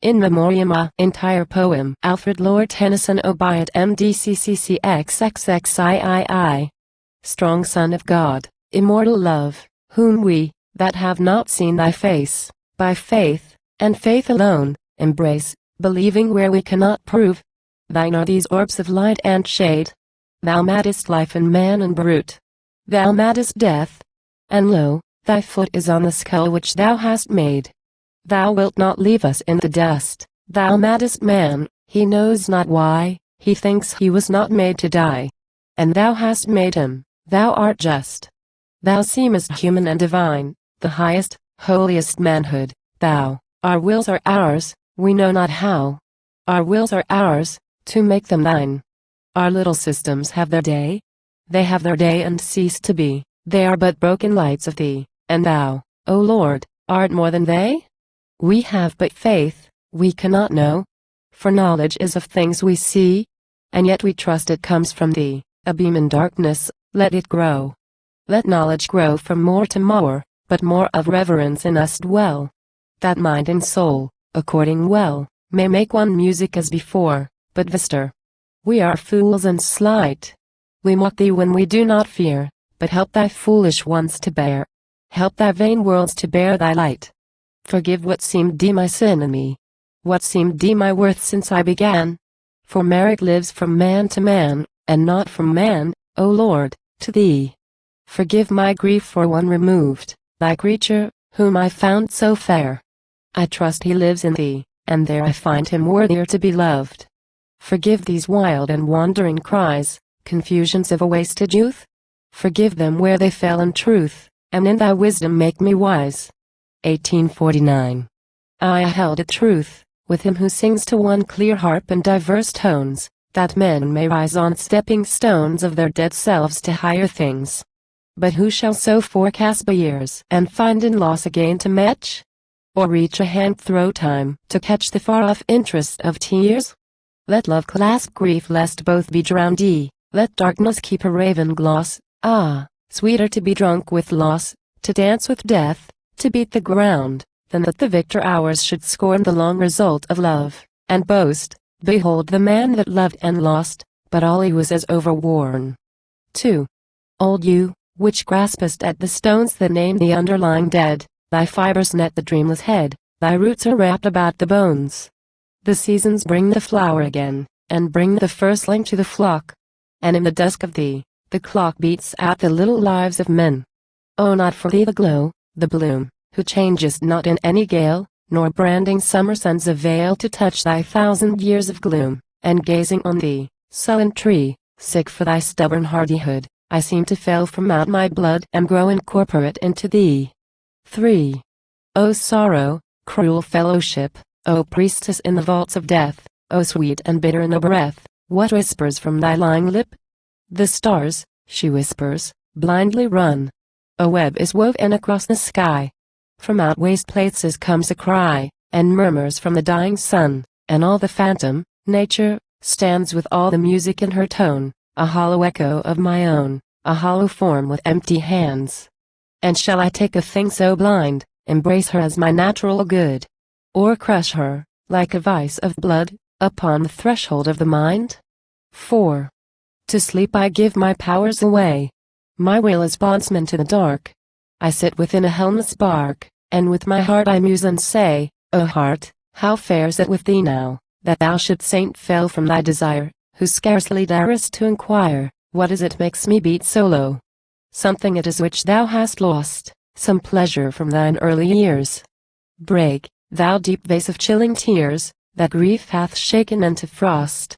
In Memoriam, a entire poem. Alfred Lord Tennyson, Obiot MDCCCXXXIII. Strong Son of God, immortal love, whom we, that have not seen thy face, by faith, and faith alone, embrace, believing where we cannot prove. Thine are these orbs of light and shade. Thou madest life in man and brute. Thou madest death. And lo, thy foot is on the skull which thou hast made. Thou wilt not leave us in the dust. Thou maddest man, he knows not why, he thinks he was not made to die. And thou hast made him, thou art just. Thou seemest human and divine, the highest, holiest manhood, thou. Our wills are ours, we know not how. Our wills are ours, to make them thine. Our little systems have their day. They have their day and cease to be, they are but broken lights of thee, and thou, O Lord, art more than they? We have but faith, we cannot know. For knowledge is of things we see, and yet we trust it comes from thee, a beam in darkness, let it grow. Let knowledge grow from more to more, but more of reverence in us dwell. That mind and soul, according well, may make one music as before, but Vister. We are fools and slight. We mock thee when we do not fear, but help thy foolish ones to bear. Help thy vain worlds to bear thy light. Forgive what seemed my sin in me. What seemed my worth since I began. For merit lives from man to man, and not from man, O Lord, to thee. Forgive my grief for one removed, thy creature, whom I found so fair. I trust he lives in thee, and there I find him worthier to be loved. Forgive these wild and wandering cries, confusions of a wasted youth. Forgive them where they fell in truth, and in thy wisdom make me wise. 1849. I held a truth, with him who sings to one clear harp in diverse tones, that men may rise on stepping stones of their dead selves to higher things. But who shall so forecast by years and find in loss again to match? Or reach a hand through time to catch the far-off interest of tears? Let love clasp grief lest both be drowned ye, let darkness keep a raven gloss. Ah, sweeter to be drunk with loss, to dance with death, to beat the ground, than that the victor hours should scorn the long result of love, and boast, behold the man that loved and lost, but all he was as overworn. 2. Old you, which graspest at the stones that name the underlying dead, thy fibers net the dreamless head, thy roots are wrapped about the bones. The seasons bring the flower again, and bring the firstling to the flock. And in the dusk of thee, the clock beats out the little lives of men. Oh, not for thee the glow, the bloom, who changest not in any gale, nor branding summer suns avail to touch thy 1,000 years of gloom, and gazing on thee, sullen tree, sick for thy stubborn hardihood, I seem to fail from out my blood and grow incorporate into thee. 3. O sorrow, cruel fellowship, O priestess in the vaults of death, O sweet and bitter in a breath, what whispers from thy lying lip? The stars, she whispers, blindly run. A web is woven across the sky. From out waste places comes a cry, and murmurs from the dying sun, and all the phantom, nature, stands with all the music in her tone, a hollow echo of my own, a hollow form with empty hands. And shall I take a thing so blind, embrace her as my natural good? Or crush her, like a vice of blood, upon the threshold of the mind? 4. To sleep I give my powers away. My will is bondsman to the dark. I sit within a helmless bark, and with my heart I muse and say, O heart, how fares it with thee now, that thou shouldst saint fell from thy desire, who scarcely darest to inquire, what is it makes me beat so low? Something it is which thou hast lost, some pleasure from thine early years. Break, thou deep vase of chilling tears, that grief hath shaken into frost.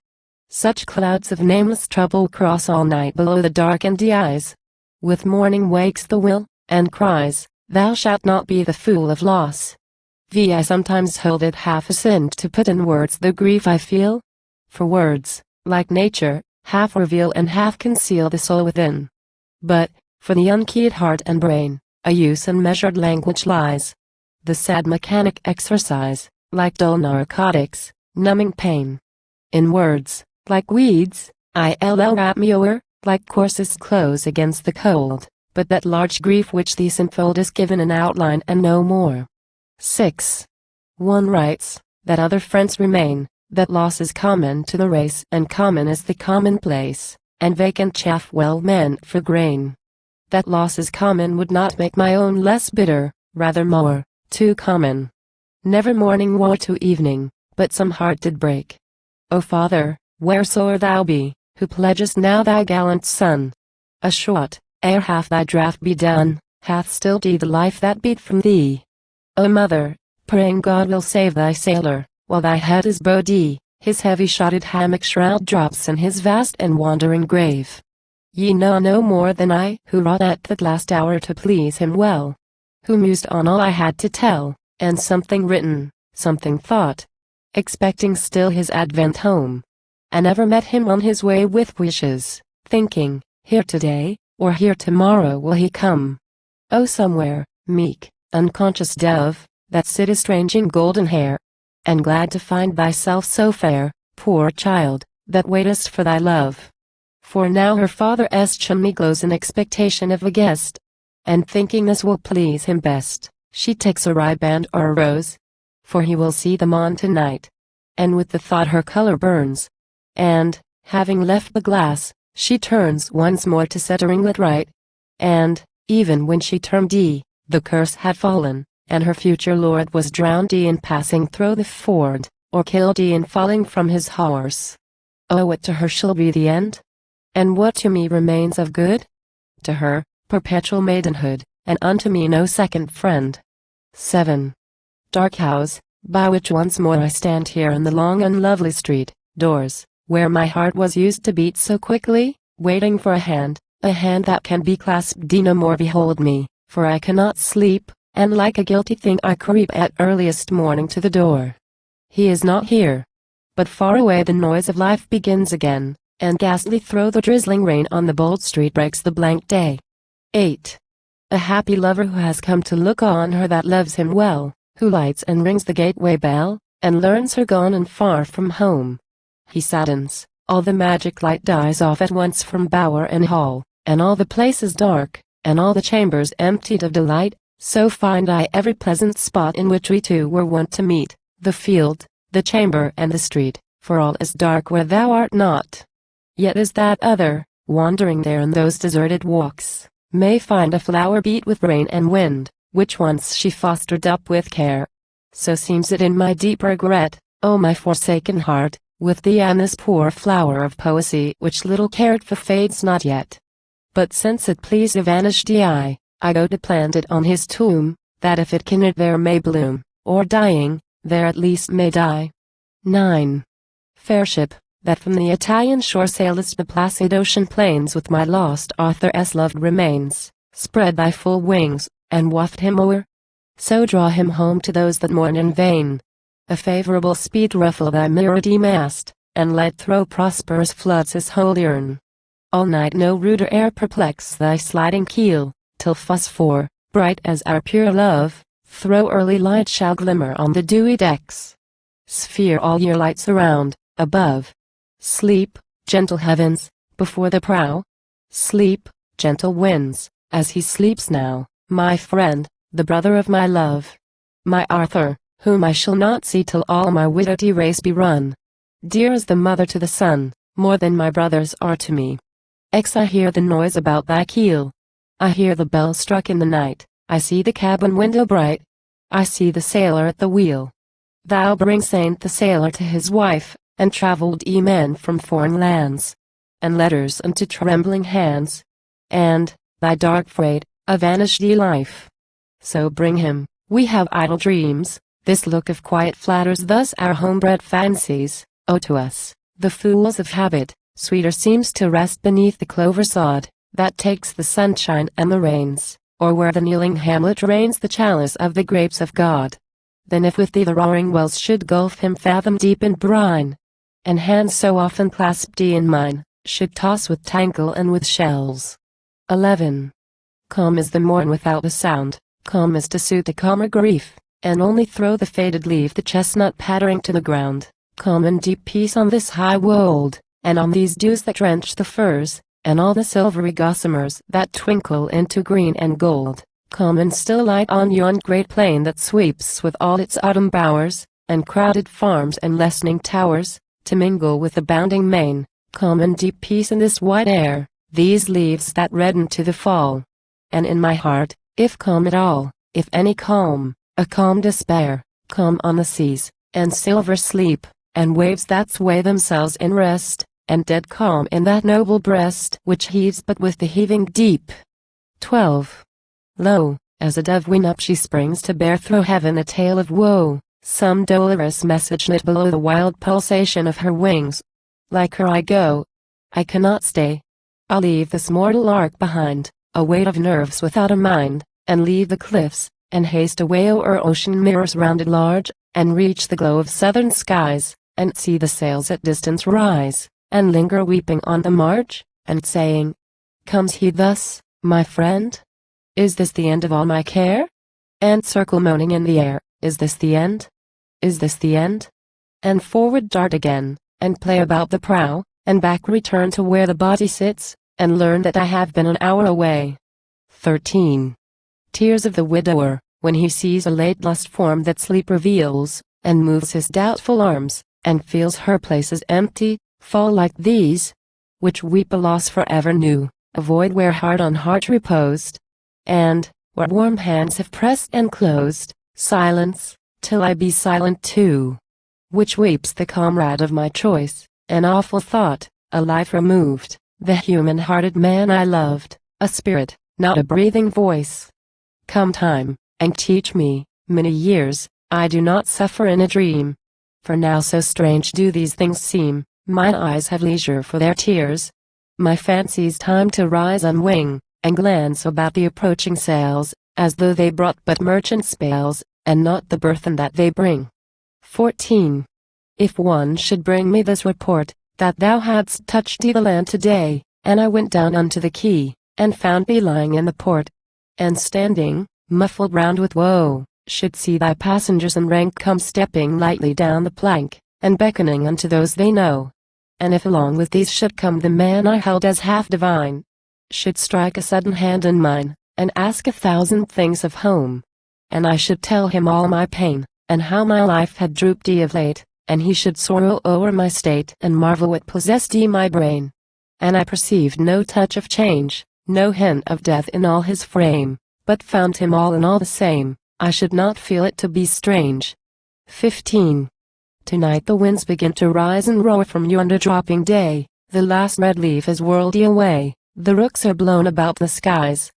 Such clouds of nameless trouble cross all night below the darkened eyes. With morning wakes the will, and cries, Thou shalt not be the fool of loss. I sometimes hold it half a sin to put in words the grief I feel. For words, like nature, half reveal and half conceal the soul within. But, for the unkeyed heart and brain, a use and measured language lies. The sad mechanic exercise, like dull narcotics, numbing pain. In words, like weeds, I'll wrap me o'er, like coarsest clothes against the cold, but that large grief which these enfold is given an outline and no more. 6. One writes, that other friends remain, that loss is common to the race, and common is the commonplace, and vacant chaff well meant for grain. That loss is common would not make my own less bitter, rather more, too common. Never morning wore to evening, but some heart did break. O Father, wheresoe'er thou be, who pledgest now thy gallant son, a shot, ere half thy draught be done, hath stilled thee the life that beat from thee. O Mother, praying God will save thy sailor, while thy head is bowed, his heavy-shotted hammock shroud drops in his vast and wandering grave. Ye know no more than I, who wrought at that last hour to please him well, who mused on all I had to tell, and something written, something thought, expecting still his advent home, and ever met him on his way with wishes, thinking, here today, or here tomorrow will he come. Oh, somewhere, meek, unconscious dove, that sit estranging golden hair, and glad to find thyself so fair, poor child, that waitest for thy love. For now her father's chimney glows in expectation of a guest, and thinking this will please him best, she takes a riband or a rose, for he will see them on tonight. And with the thought her color burns, and, having left the glass, she turns once more to set a ringlet right, and, even when she turned, the curse had fallen, and her future lord was drowned in passing through the ford, or killed in falling from his horse. Oh, what to her shall be the end? And what to me remains of good? To her, perpetual maidenhood, and unto me no second friend. 7. Dark house, by which once more I stand here in the long unlovely street, doors, where my heart was used to beat so quickly, waiting for a hand that can be clasped, no more behold me, for I cannot sleep, and like a guilty thing I creep at earliest morning to the door. He is not here, but far away the noise of life begins again, and ghastly through the drizzling rain on the bold street breaks the blank day. 8. A happy lover who has come to look on her that loves him well, who lights and rings the gateway bell, and learns her gone and far from home. He saddens, all the magic light dies off at once from bower and hall, and all the place is dark, and all the chambers emptied of delight, so find I every pleasant spot in which we two were wont to meet, the field, the chamber and the street, for all is dark where thou art not. Yet is that other, wandering there in those deserted walks, may find a flower beat with rain and wind, which once she fostered up with care. So seems it in my deep regret, O my forsaken heart, with thee and this poor flower of poesy which little cared for fades not yet. But since it please a vanished I go to plant it on his tomb, that if it cannot there may bloom, or dying, there at least may die. 9. Fair ship, that from the Italian shore sailest the placid ocean plains with my lost author's loved remains, spread thy full wings, and waft him o'er. So draw him home to those that mourn in vain. A favorable speed ruffle thy mirrored mast, and let throw prosperous floods his whole urn. All night no ruder air perplex thy sliding keel, till phosphor, bright as our pure love, throw early light shall glimmer on the dewy decks. Sphere all your lights around, above. Sleep, gentle heavens, before the prow. Sleep, gentle winds, as he sleeps now, my friend, the brother of my love. My Arthur, whom I shall not see till all my widowed race be run. Dear as the mother to the son, more than my brothers are to me. I hear the noise about thy keel. I hear the bell struck in the night, I see the cabin window bright. I see the sailor at the wheel. Thou bring Saint the sailor to his wife, and travelled men from foreign lands, and letters unto trembling hands, and, thy dark freight, a vanished life. So bring him, we have idle dreams, this look of quiet flatters thus our homebred fancies. O to us, the fools of habit, sweeter seems to rest beneath the clover sod, that takes the sunshine and the rains, or where the kneeling hamlet drains the chalice of the grapes of God, than if with thee the roaring wells should gulf him fathom deep in brine, and hands so often clasped in mine, should toss with tankle and with shells. 11. Calm is the morn without a sound, calm is to suit the calmer grief, and only throw the faded leaf the chestnut pattering to the ground. Calm and deep peace on this high wold, and on these dews that drench the firs, and all the silvery gossamers that twinkle into green and gold. Calm and still light on yon great plain that sweeps with all its autumn bowers, and crowded farms and lessening towers, to mingle with the bounding main, calm and deep peace in this wide air, these leaves that redden to the fall. And in my heart, if calm at all, if any calm, a calm despair, calm on the seas, and silver sleep, and waves that sway themselves in rest, and dead calm in that noble breast which heaves but with the heaving deep. 12. Lo, as a dove wing up she springs to bear through heaven a tale of woe, some dolorous message knit below the wild pulsation of her wings. Like her I go. I cannot stay. I'll leave this mortal ark behind, a weight of nerves without a mind, and leave the cliffs, and haste away o'er ocean mirrors rounded large, and reach the glow of southern skies, and see the sails at distance rise, and linger weeping on the march, and saying, comes he thus, my friend? Is this the end of all my care? And circle moaning in the air, is this the end? Is this the end? And forward dart again, and play about the prow, and back return to where the body sits, and learn that I have been an hour away. 13. Tears of the widower, when he sees a late lost form that sleep reveals, and moves his doubtful arms, and feels her place is empty, fall like these, which weep a loss forever new, a void where heart on heart reposed, and, where warm hands have pressed and closed, silence, till I be silent too. Which weeps the comrade of my choice, an awful thought, a life removed, the human-hearted man I loved, a spirit, not a breathing voice. Come time, and teach me, many years, I do not suffer in a dream. For now so strange do these things seem, mine eyes have leisure for their tears. My fancy's time to rise on wing, and glance about the approaching sails, as though they brought but merchants' bales, and not the burthen that they bring. 14. If one should bring me this report, that thou hadst touched the land today, and I went down unto the quay, and found thee lying in the port, and standing, muffled round with woe, should see thy passengers in rank come stepping lightly down the plank, and beckoning unto those they know. And if along with these should come the man I held as half divine, should strike a sudden hand in mine, and ask 1,000 things of home, and I should tell him all my pain, and how my life had drooped of late, and he should sorrow o'er my state and marvel what possessed my brain. And I perceived no touch of change, no hint of death in all his frame, but found him all in all the same, I should not feel it to be strange. 15. Tonight the winds begin to rise and roar from yonder dropping day, the last red leaf is whirled away, the rooks are blown about the skies.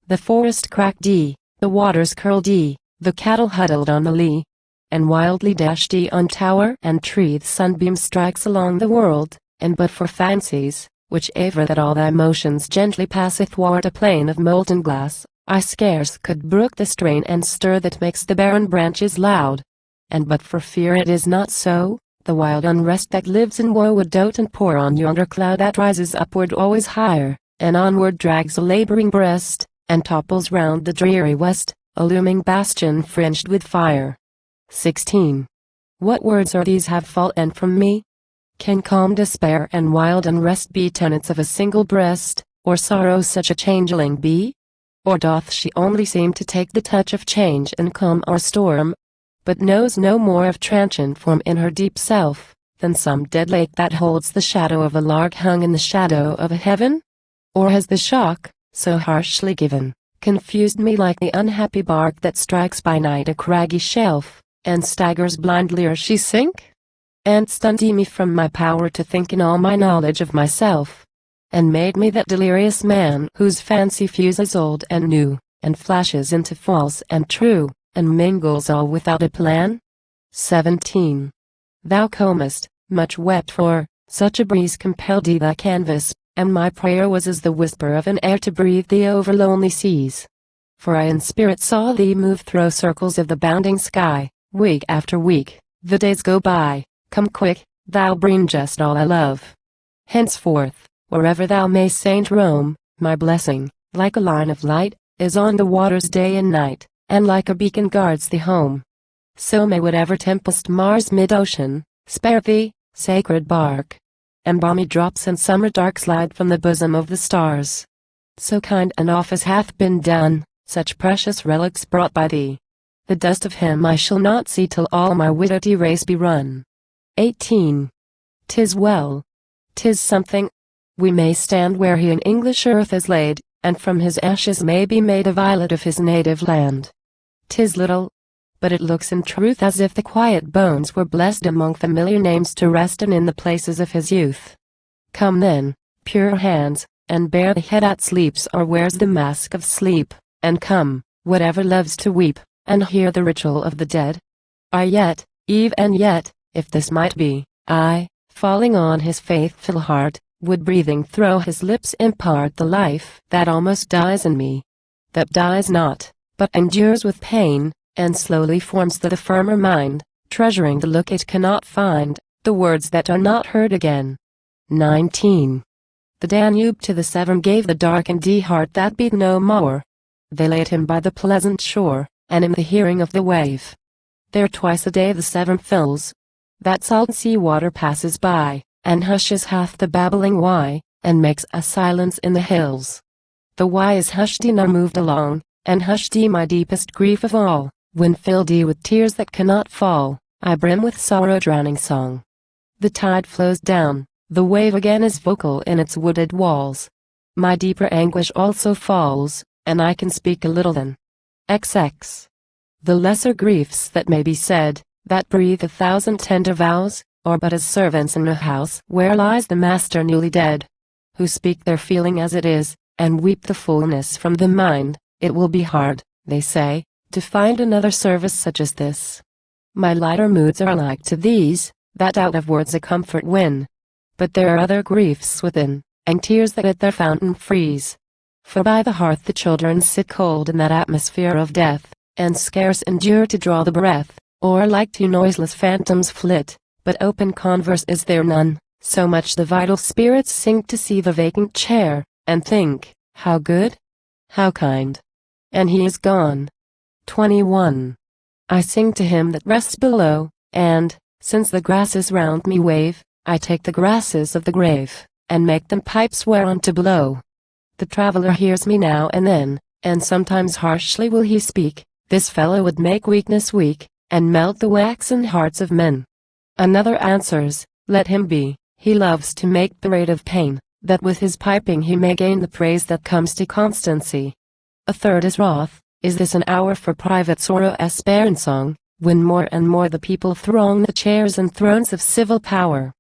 The forest cracked the waters curled the cattle huddled on the lee, and wildly dashed on tower and tree the sunbeam strikes along the world, and but for fancies, which aver that all thy motions gently pass athwart a plane of molten glass, I scarce could brook the strain and stir that makes the barren branches loud. And but for fear it is not so, the wild unrest that lives in woe would dote and pour on yonder cloud that rises upward always higher, and onward drags a laboring breast, and topples round the dreary west, a looming bastion fringed with fire. 16. What words are these have fallen from me? Can calm despair and wild unrest be tenants of a single breast, or sorrow such a changeling be? Or doth she only seem to take the touch of change in calm or storm, but knows no more of transient form in her deep self, than some dead lake that holds the shadow of a lark hung in the shadow of a heaven? Or has the shock, so harshly given, confused me like the unhappy bark that strikes by night a craggy shelf, and staggers blindly ere she sink? And stunned me from my power to think in all my knowledge of myself, and made me that delirious man whose fancy fuses old and new, and flashes into false and true, and mingles all without a plan? 17. Thou comest, much wept for, such a breeze compelled thee thy canvas, and my prayer was as the whisper of an air to breathe thee over lonely seas. For I in spirit saw thee move through circles of the bounding sky, week after week, the days go by, come quick, thou bringest all I love. Henceforth, wherever thou mayst saint roam, my blessing, like a line of light, is on the waters day and night, and like a beacon guards thee home. So may whatever tempest mars mid-ocean, spare thee, sacred bark, and balmy drops in summer dark slide from the bosom of the stars. So kind an office hath been done, such precious relics brought by thee, the dust of him I shall not see till all my widowty race be run. 18. 'Tis well. 'Tis something. We may stand where he in English earth is laid, and from his ashes may be made a violet of his native land. 'Tis little, but it looks in truth as if the quiet bones were blessed among familiar names to rest in the places of his youth. Come then, pure hands, and bear the head that sleeps or wears the mask of sleep, and come, whatever loves to weep, and hear the ritual of the dead. I yet, even yet, if this might be, I, falling on his faithful heart, would breathing through his lips impart the life that almost dies in me, that dies not, but endures with pain, and slowly forms the firmer mind, treasuring the look it cannot find, the words that are not heard again. 19. The Danube to the Severn gave the darkened heart that beat no more. They laid him by the pleasant shore, and in the hearing of the wave. There twice a day the Severn fills. That salt sea water passes by, and hushes half the babbling why, and makes a silence in the hills. The why is hushed nor moved along, and hushed my deepest grief of all, when filled with tears that cannot fall, I brim with sorrow drowning song. The tide flows down, the wave again is vocal in its wooded walls. My deeper anguish also falls, and I can speak a little then. XX. The lesser griefs that may be said, that breathe 1,000 tender vows, or but as servants in a house where lies the master newly dead, who speak their feeling as it is, and weep the fullness from the mind. It will be hard, they say, to find another service such as this. My lighter moods are like to these, that out of words a comfort win. But there are other griefs within, and tears that at their fountain freeze. For by the hearth the children sit cold in that atmosphere of death, and scarce endure to draw the breath, or like two noiseless phantoms flit, but open converse is there none, so much the vital spirits sink to see the vacant chair, and think, how good, how kind. And he is gone. 21. I sing to him that rests below, and, since the grasses round me wave, I take the grasses of the grave, and make them pipes whereon to blow. The traveler hears me now and then, and sometimes harshly will he speak, this fellow would make weakness weak, and melt the waxen hearts of men. Another answers, let him be, he loves to make parade of pain, that with his piping he may gain the praise that comes to constancy. A third is wroth, is this an hour for private sorrow aspair and song, when more and more the people throng the chairs and thrones of civil power?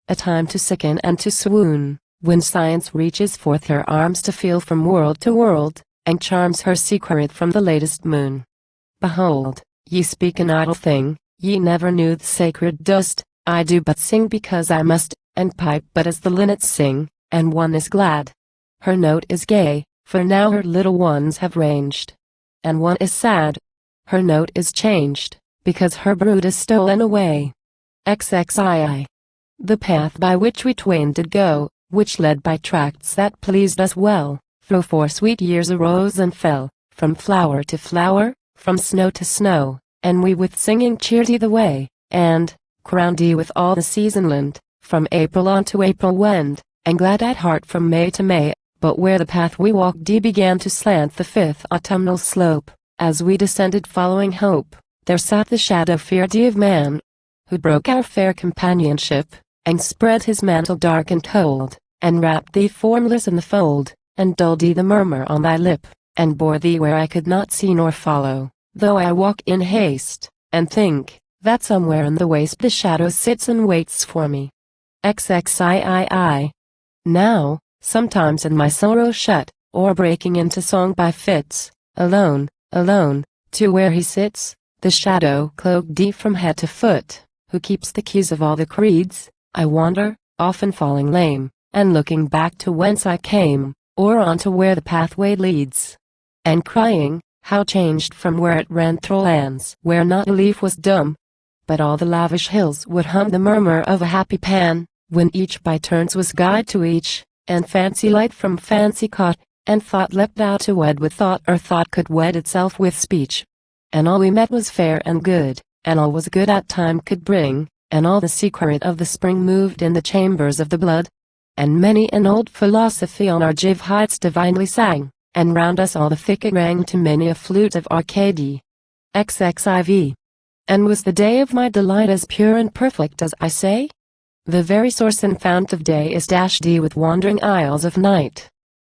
A time to sicken and to swoon, when science reaches forth her arms to feel from world to world, and charms her secret from the latest moon. Behold, ye speak an idle thing, ye never knew the sacred dust, I do but sing because I must, and pipe but as the linnets sing, and one is glad. Her note is gay, for now her little ones have ranged. And one is sad. Her note is changed, because her brood is stolen away. XXII. The path by which we twain did go, which led by tracts that pleased us well, through 4 sweet years arose and fell, from flower to flower, from snow to snow, and we with singing cheered the way, and, crowned with all the season land, from April on to April wend, and glad at heart from May to May. But where the path we walked began to slant the 5th autumnal slope, as we descended following hope, there sat the shadow feared of man, who broke our fair companionship, and spread his mantle dark and cold, and wrapped thee formless in the fold, and dulled the murmur on thy lip, and bore thee where I could not see nor follow, though I walk in haste, and think, that somewhere in the waste the shadow sits and waits for me. XXIII. Now, sometimes in my sorrow shut, or breaking into song by fits, alone, alone, to where he sits, the shadow cloaked deep from head to foot, who keeps the keys of all the creeds, I wander, often falling lame, and looking back to whence I came, or on to where the pathway leads, and crying, how changed from where it ran through lands where not a leaf was dumb, but all the lavish hills would hum the murmur of a happy pan, when each by turns was guide to each, and fancy light from fancy caught, and thought leapt out to wed with thought, or thought could wed itself with speech. And all we met was fair and good, and all was good that time could bring, and all the secret of the spring moved in the chambers of the blood. And many an old philosophy on our jive heights divinely sang, and round us all the thicket rang to many a flute of Arcady. XXIV. And was the day of my delight as pure and perfect as I say? The very source and fount of day is -d with wandering isles of night.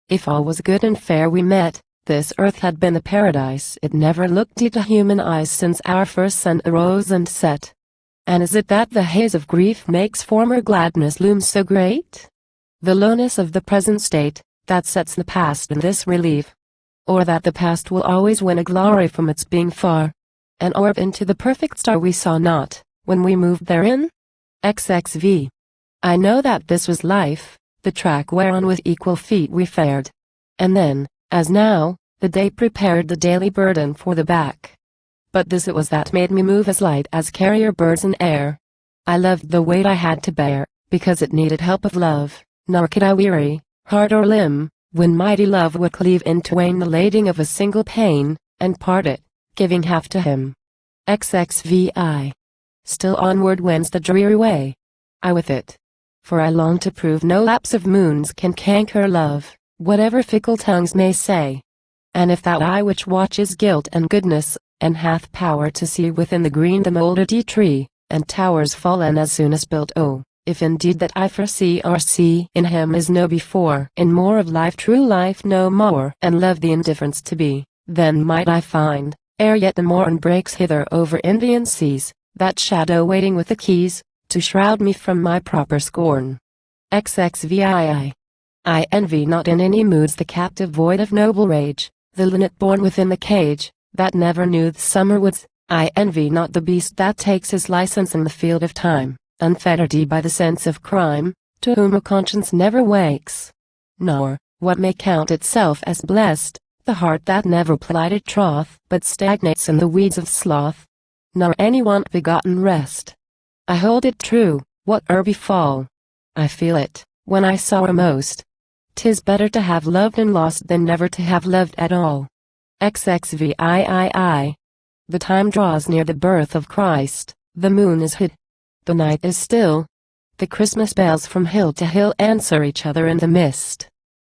If all was good and fair we met, this earth had been a paradise it never looked to human eyes since our first sun arose and set. And is it that the haze of grief makes former gladness loom so great? The lowness of the present state, that sets the past in this relief? Or that the past will always win a glory from its being far, an orb into the perfect star we saw not, when we moved therein? XXV. I know that this was life, the track whereon with equal feet we fared. And then, as now, the day prepared the daily burden for the back. But this it was that made me move as light as carrier birds in air. I loved the weight I had to bear, because it needed help of love, nor could I weary, heart or limb, when mighty love would cleave in twain the lading of a single pane, and part it, giving half to him. XXVI. Still onward wends the dreary way. I with it. For I long to prove no lapse of moons can canker love, whatever fickle tongues may say. And if that eye which watches guilt and goodness, and hath power to see within the green the mouldered tree, and towers fallen as soon as built, oh, if indeed that I foresee or see in him is no before, in more of life true life no more, and love the indifference to be, then might I find, ere yet the morn breaks hither over Indian seas, that shadow waiting with the keys, to shroud me from my proper scorn. XXVII. I envy not in any moods the captive void of noble rage, the linnet born within the cage, that never knew the summer woods. I envy not the beast that takes his license in the field of time, unfettered by the sense of crime, to whom a conscience never wakes. Nor, what may count itself as blessed, the heart that never plighted troth, but stagnates in the weeds of sloth. Nor any one begotten rest. I hold it true, whate'er befall. I feel it, when I sorrow most. 'Tis better to have loved and lost than never to have loved at all. XXVIII. The time draws near the birth of Christ, the moon is hid. The night is still. The Christmas bells from hill to hill answer each other in the mist.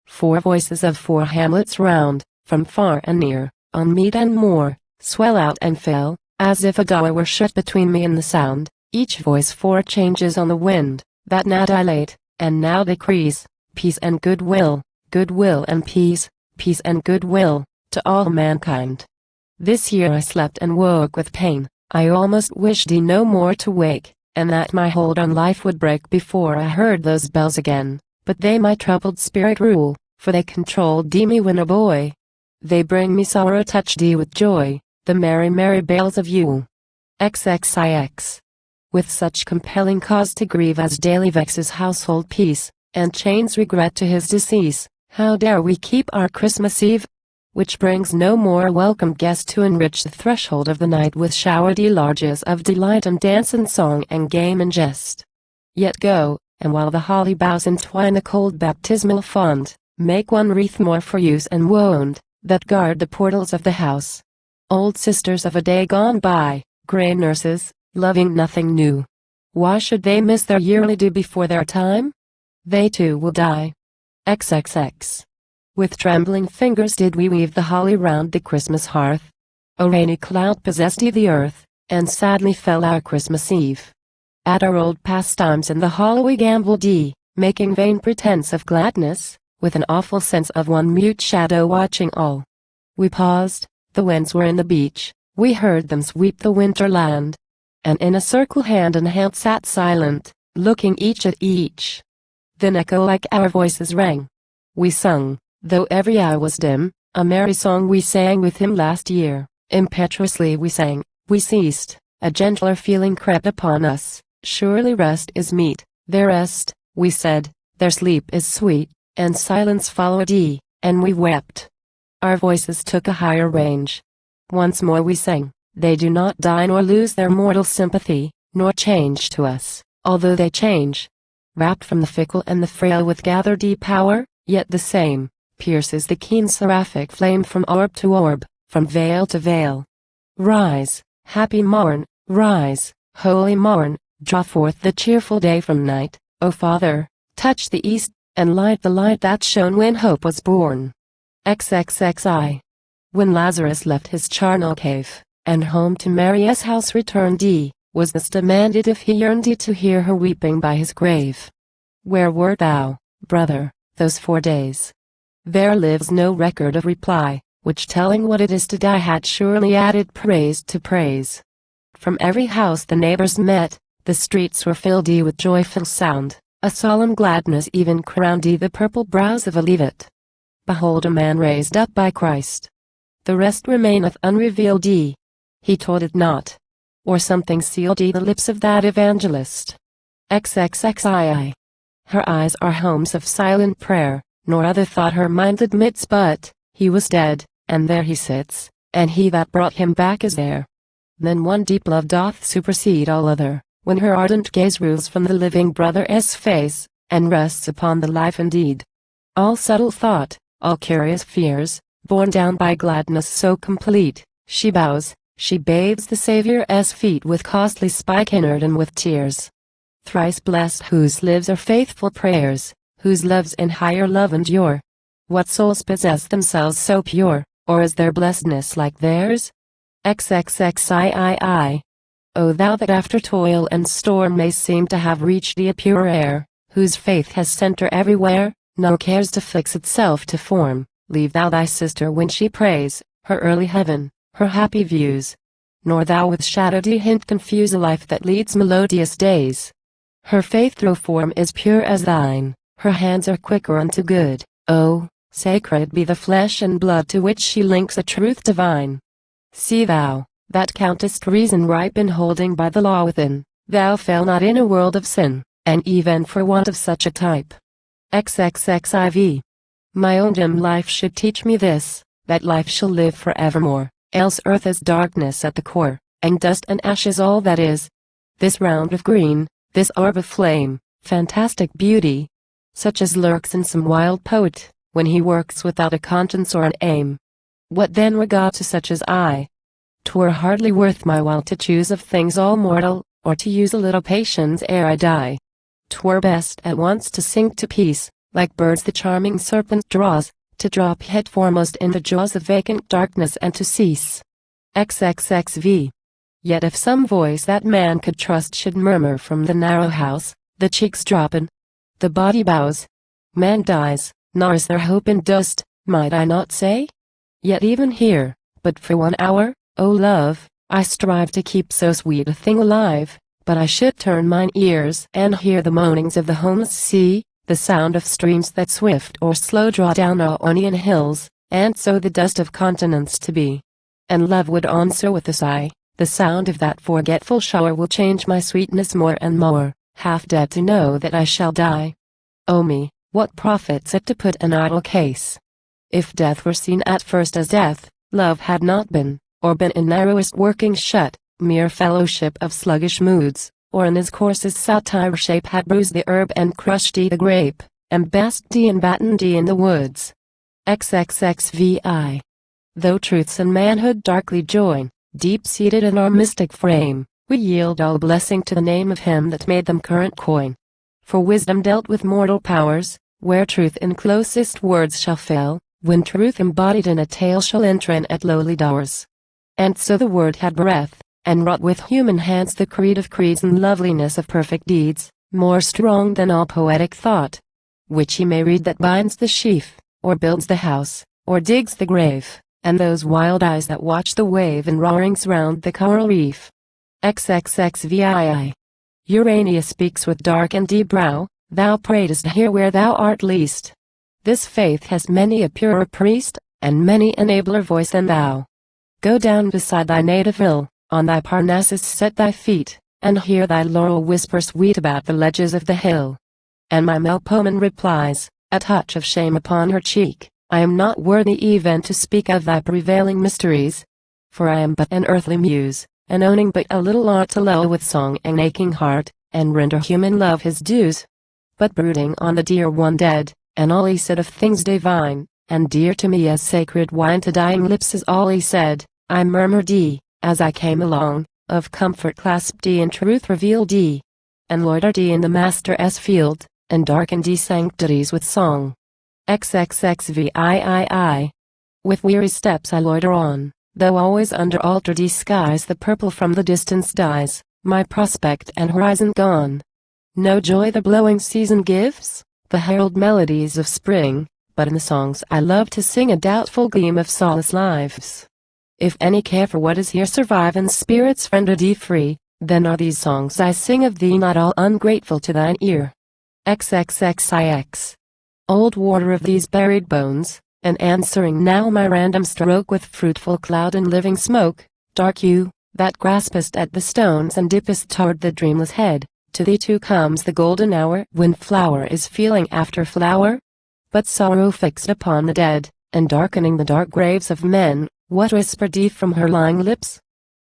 4 voices of 4 hamlets round, from far and near, on mead and moor, swell out and fill, as if a door were shut between me and the sound, each voice 4 changes on the wind, that now dilate, and now decrease, peace and goodwill, goodwill and peace, peace and goodwill, to all mankind. This year I slept and woke with pain, I almost wished no more to wake, and that my hold on life would break before I heard those bells again, but they my troubled spirit rule, for they controlled me when a boy. They bring me sorrow touched with joy, the merry merry bells of Yule. XXIX. With such compelling cause to grieve as daily vexes household peace, and chains regret to his decease, how dare we keep our Christmas Eve? Which brings no more welcome guest to enrich the threshold of the night with showery larges of delight and dance and song and game and jest. Yet go, and while the holly boughs entwine the cold baptismal font, make one wreath more for use and wont, that guard the portals of the house. Old sisters of a day gone by, grey nurses, loving nothing new. Why should they miss their yearly due before their time? They too will die. XXX. With trembling fingers did we weave the holly round the Christmas hearth. A rainy cloud possessed the earth, and sadly fell our Christmas Eve. At our old pastimes in the hall we gambled making vain pretense of gladness, with an awful sense of one mute shadow watching all. We paused, the winds were in the beach, we heard them sweep the winter land. And in a circle hand in hand sat silent, looking each at each. Then echo like our voices rang. We sung, though every eye was dim, a merry song we sang with him last year. Impetuously we sang, we ceased, a gentler feeling crept upon us. Surely rest is meet, their rest, we said, their sleep is sweet, and silence followed and we wept. Our voices took a higher range. Once more we sang, they do not die nor lose their mortal sympathy, nor change to us, although they change. Wrapped from the fickle and the frail with gathered power, yet the same, pierces the keen seraphic flame from orb to orb, from veil to veil. Rise, happy morn, rise, holy morn, draw forth the cheerful day from night, O Father, touch the east, and light the light that shone when hope was born. XXXI. When Lazarus left his charnel cave, and home to Mary's house returned D. Was this demanded if he yearned D to hear her weeping by his grave. Where wert thou, brother, those 4 days? There lives no record of reply, which telling what it is to die had surely added praise to praise. From every house the neighbors met, the streets were filled with joyful sound, a solemn gladness even crowned the purple brows of a Levite. Behold a man raised up by Christ. The rest remaineth unrevealed. He told it not. Or something sealed the lips of that evangelist. XXXII. Her eyes are homes of silent prayer, nor other thought her mind admits but, he was dead, and there he sits, and he that brought him back is there. Then one deep love doth supersede all other, when her ardent gaze rules from the living brother's face, and rests upon the life indeed. All subtle thought, all curious fears, borne down by gladness so complete, she bows, she bathes the Saviour's feet with costly spikenard with tears. Thrice blessed whose lives are faithful prayers, whose loves in higher love endure. What souls possess themselves so pure, or is their blessedness like theirs? XXXIII. O thou that after toil and storm may seem to have reached a pure air, whose faith has centre everywhere, nor cares to fix itself to form, leave thou thy sister when she prays, her early heaven, her happy views. Nor thou with shadowed hint confuse a life that leads melodious days. Her faith through form is pure as thine, her hands are quicker unto good. Oh, sacred be the flesh and blood to which she links a truth divine. See thou, that countest reason ripe in holding by the law within, thou fell not in a world of sin, and even for want of such a type. XXXIV. My own dim life should teach me this, that life shall live forevermore, else earth is darkness at the core, and dust and ashes all that is. This round of green, this orb of flame, fantastic beauty, such as lurks in some wild poet, when he works without a conscience or an aim. What then regard to such as I? 'Twere hardly worth my while to choose of things all mortal, or to use a little patience ere I die. 'Twere best at once to sink to peace, like birds the charming serpent draws, to drop head foremost in the jaws of vacant darkness and to cease. XXXV. Yet if some voice that man could trust should murmur from the narrow house, the cheeks droppen, the body bows, man dies, nor is there hope in dust, might I not say? Yet even here, but for 1 hour, O love, I strive to keep so sweet a thing alive, but I should turn mine ears and hear the moanings of the homeless sea, the sound of streams that swift or slow draw down Ionian hills, and so the dust of continents to be. And love would answer with a sigh, the sound of that forgetful shower will change my sweetness more and more, half dead to know that I shall die. O me, what profits it to put an idle case? If death were seen at first as death, love had not been, or been in narrowest working shut, mere fellowship of sluggish moods, or in his coarsest satire shape had bruised the herb and crushed the grape, and basked and battened in the woods. XXXVI. Though truths and manhood darkly join, deep-seated in our mystic frame, we yield all blessing to the name of him that made them current coin. For wisdom dealt with mortal powers, where truth in closest words shall fail, when truth embodied in a tale shall enter in at lowly doors. And so the word had breath, and wrought with human hands the creed of creeds and loveliness of perfect deeds, more strong than all poetic thought. Which he may read that binds the sheaf, or builds the house, or digs the grave, and those wild eyes that watch the wave and roarings round the coral reef. XXXVII. Urania speaks with dark and deep brow, thou pratest here where thou art least. This faith has many a purer priest, and many an abler voice than thou. Go down beside thy native hill, on thy Parnassus set thy feet, and hear thy laurel whisper sweet about the ledges of the hill. And my Melpomene replies, a touch of shame upon her cheek, I am not worthy even to speak of thy prevailing mysteries. For I am but an earthly muse, and owning but a little art to lull with song an aching heart, and render human love his dues. But brooding on the dear one dead, and all he said of things divine, and dear to me as sacred wine to dying lips is all he said, I murmured as I came along, of comfort clasped in truth revealed and loitered in the Master's field, and darkened sanctities with song. XXXVIII. With weary steps I loiter on, though always under altered skies the purple from the distance dies, my prospect and horizon gone. No joy the blowing season gives, the herald melodies of spring, but in the songs I love to sing a doubtful gleam of solace lives. If any care for what is here survive and spirits render thee free, then are these songs I sing of thee not all ungrateful to thine ear. XXXIX. Old water of these buried bones, and answering now my random stroke with fruitful cloud and living smoke, dark you, that graspest at the stones and dippest toward the dreamless head, to thee too comes the golden hour when flower is feeling after flower? But sorrow fixed upon the dead, and darkening the dark graves of men, what whispered thee from her lying lips?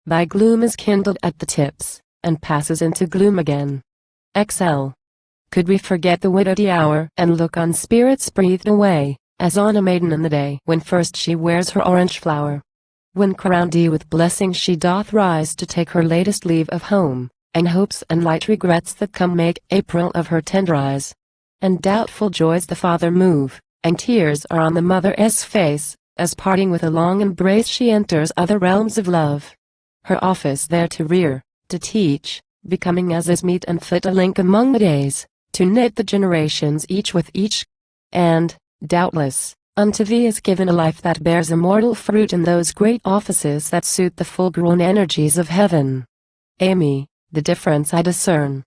Thy gloom is kindled at the tips, and passes into gloom again. XL. Could we forget the widowed hour, and look on spirits breathed away, as on a maiden in the day when first she wears her orange flower? When crowned with blessings she doth rise to take her latest leave of home, and hopes and light regrets that come make April of her tender eyes. And doubtful joys the father move, and tears are on the mother's face, as parting with a long embrace she enters other realms of love. Her office there to rear, to teach, becoming as is meet and fit a link among the days, to knit the generations each with each. And, doubtless, unto thee is given a life that bears immortal fruit in those great offices that suit the full-grown energies of heaven. Amy, the difference I discern.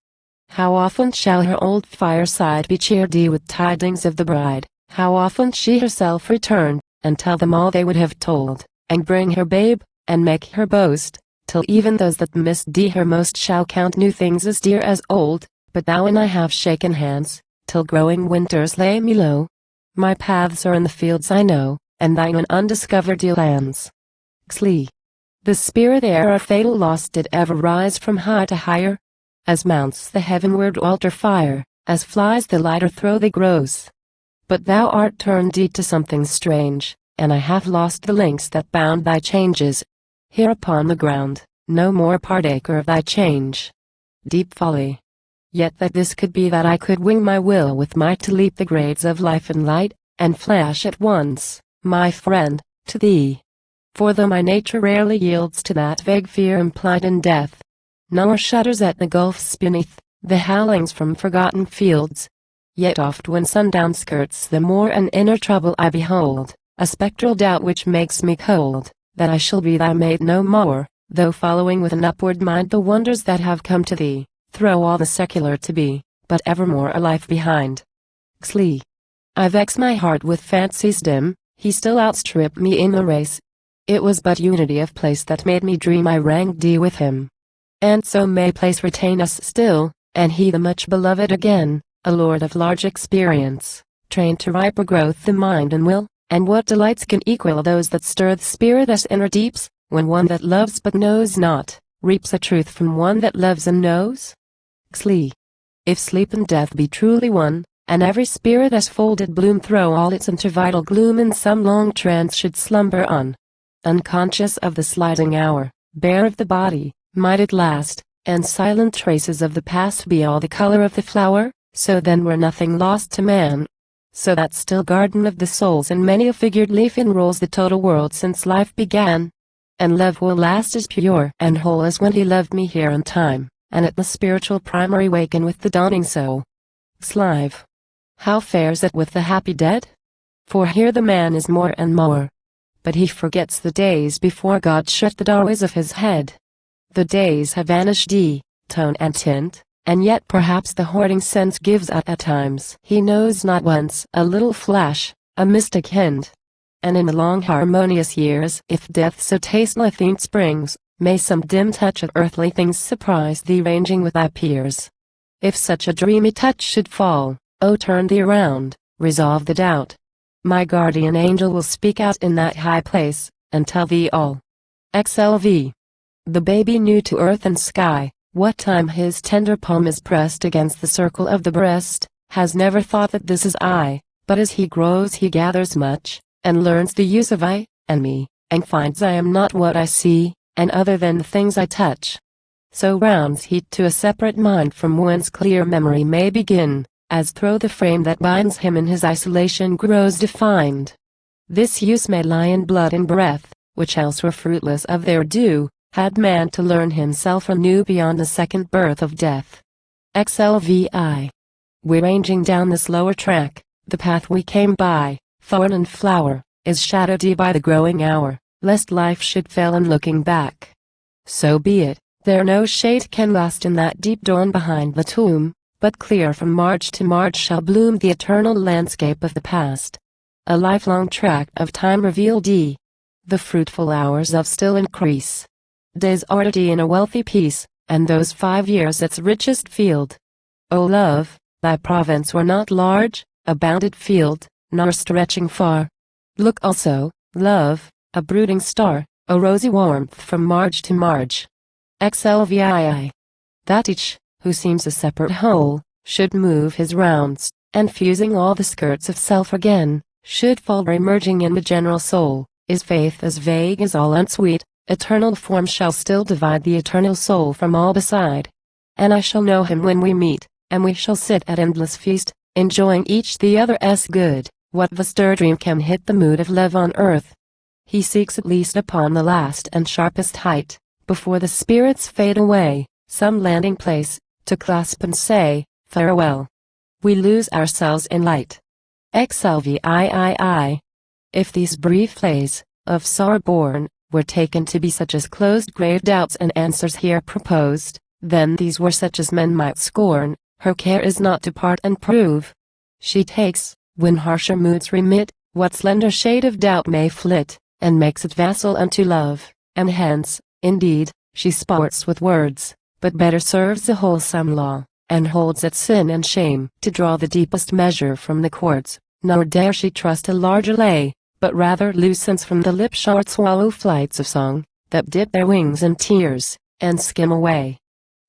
How often shall her old fireside be cheered with tidings of the bride, how often she herself return, and tell them all they would have told, and bring her babe, and make her boast, till even those that missed her most shall count new things as dear as old, but thou and I have shaken hands, till growing winters lay me low. My paths are in the fields I know, and thine in undiscovered lands. Xli. The spirit ere a fatal loss did ever rise from high to higher, as mounts the heavenward altar fire, as flies the lighter throw they grows. But thou art turned to something strange, and I have lost the links that bound thy changes. Here upon the ground, no more partaker of thy change. Deep folly. Yet that this could be that I could wing my will with might to leap the grades of life and light, and flash at once, my friend, to thee. For though my nature rarely yields to that vague fear implied in death, nor shudders at the gulfs beneath, the howlings from forgotten fields, yet oft when sundown skirts the moor an inner trouble I behold, a spectral doubt which makes me cold, that I shall be thy mate no more, though following with an upward mind the wonders that have come to thee, throw all the secular to be, but evermore a life behind. Xli. I vex my heart with fancies dim, he still outstripped me in the race. It was but unity of place that made me dream I ranked with him. And so may place retain us still, and he the much beloved again, a lord of large experience, trained to riper growth the mind and will, and what delights can equal those that stir the spirit as inner deeps, when one that loves but knows not, reaps a truth from one that loves and knows? Xli. If sleep and death be truly one, and every spirit as folded bloom throw all its into vital gloom in some long trance should slumber on, unconscious of the sliding hour, bare of the body, might it last, and silent traces of the past be all the color of the flower, so then were nothing lost to man. So that still garden of the souls in many a figured leaf enrolls the total world since life began. And love will last as pure and whole as when he loved me here in time, and at the spiritual primary waken with the dawning soul. Slive. How fares it with the happy dead? For here the man is more and more, but he forgets the days before God shut the doorways of his head. The days have vanished tone and tint, and yet perhaps the hoarding sense gives out at times he knows not whence a little flash, a mystic hint. And in the long harmonious years, if death so tasteless faint springs, may some dim touch of earthly things surprise thee ranging with thy peers. If such a dreamy touch should fall, oh turn thee around, resolve the doubt. My guardian angel will speak out in that high place, and tell thee all. XLV. The baby new to earth and sky, what time his tender palm is pressed against the circle of the breast, has never thought that this is I, but as he grows he gathers much, and learns the use of I, and me, and finds I am not what I see, and other than the things I touch. So rounds he to a separate mind from whence clear memory may begin, as through the frame that binds him in his isolation grows defined. This use may lie in blood and breath, which else were fruitless of their due, had man to learn himself anew beyond the second birth of death. XLVI. We're ranging down this lower track, the path we came by, thorn and flower, is shadowed by the growing hour, lest life should fail in looking back. So be it, there no shade can last in that deep dawn behind the tomb, but clear from marge to marge shall bloom the eternal landscape of the past. A lifelong tract of time revealed the fruitful hours of still increase. Days already in a wealthy peace, and those 5 years its richest field. O love, thy province were not large, a bounded field, nor stretching far. Look also, love, a brooding star, a rosy warmth from marge to marge. XLVII. That each, who seems a separate whole, should move his rounds, and fusing all the skirts of self again, should fall re-merging in the general soul, is faith as vague as all unsweet, eternal form shall still divide the eternal soul from all beside. And I shall know him when we meet, and we shall sit at endless feast, enjoying each the other's good, what vaster dream can hit the mood of love on earth? He seeks at least upon the last and sharpest height, before the spirits fade away, some landing place, to clasp and say, farewell. We lose ourselves in light. XLVIII. If these brief plays, of sorrow born, were taken to be such as closed grave doubts and answers here proposed, then these were such as men might scorn. Her care is not to part and prove. She takes, when harsher moods remit, what slender shade of doubt may flit, and makes it vassal unto love, and hence, indeed, she sports with words, but better serves the wholesome law, and holds at sin and shame to draw the deepest measure from the chords, nor dare she trust a larger lay, but rather loosens from the lip short swallow flights of song, that dip their wings in tears, and skim away.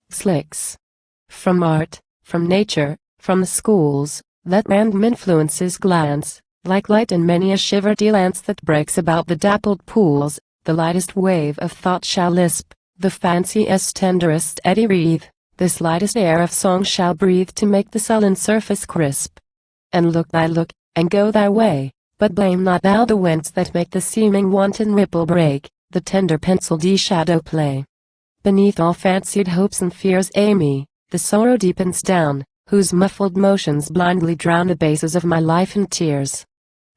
Slicks. From art, from nature, from the schools, let random influences glance, like light in many a shivered lance that breaks about the dappled pools, the lightest wave of thought shall lisp, the fanciest tenderest eddy wreathe, this lightest air of song shall breathe to make the sullen surface crisp. And look thy look, and go thy way, but blame not thou the winds that make the seeming wanton ripple break, the tender penciled shadow play. Beneath all fancied hopes and fears Amy, the sorrow deepens down, whose muffled motions blindly drown the bases of my life in tears.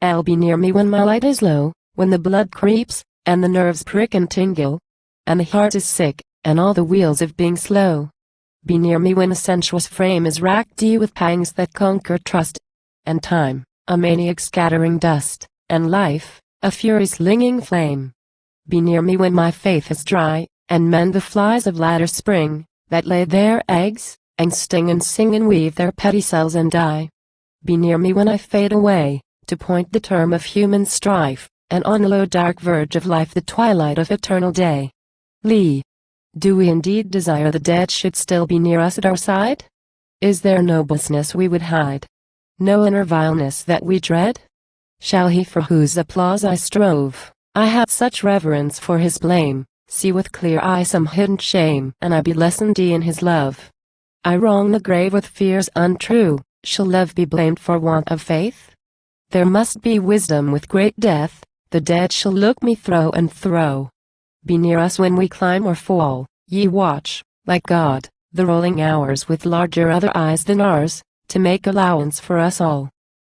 I'll be near me when my light is low, when the blood creeps, and the nerves prick and tingle, and the heart is sick, and all the wheels of being slow. Be near me when the sensuous frame is racked with pangs that conquer trust, and time, a maniac scattering dust, and life, a fury slinging flame. Be near me when my faith is dry, and mend the flies of latter spring, that lay their eggs, and sting and sing and weave their petty cells and die. Be near me when I fade away, to point the term of human strife, and on the low dark verge of life the twilight of eternal day. Lee. Do we indeed desire the dead should still be near us at our side? Is there no baseness we would hide? No inner vileness that we dread? Shall he for whose applause I strove, I have such reverence for his blame, see with clear eye some hidden shame, and I be lessened in his love? I wrong the grave with fears untrue, shall love be blamed for want of faith? There must be wisdom with great death, the dead shall look me through and through. Be near us when we climb or fall, ye watch, like God, the rolling hours with larger other eyes than ours, to make allowance for us all.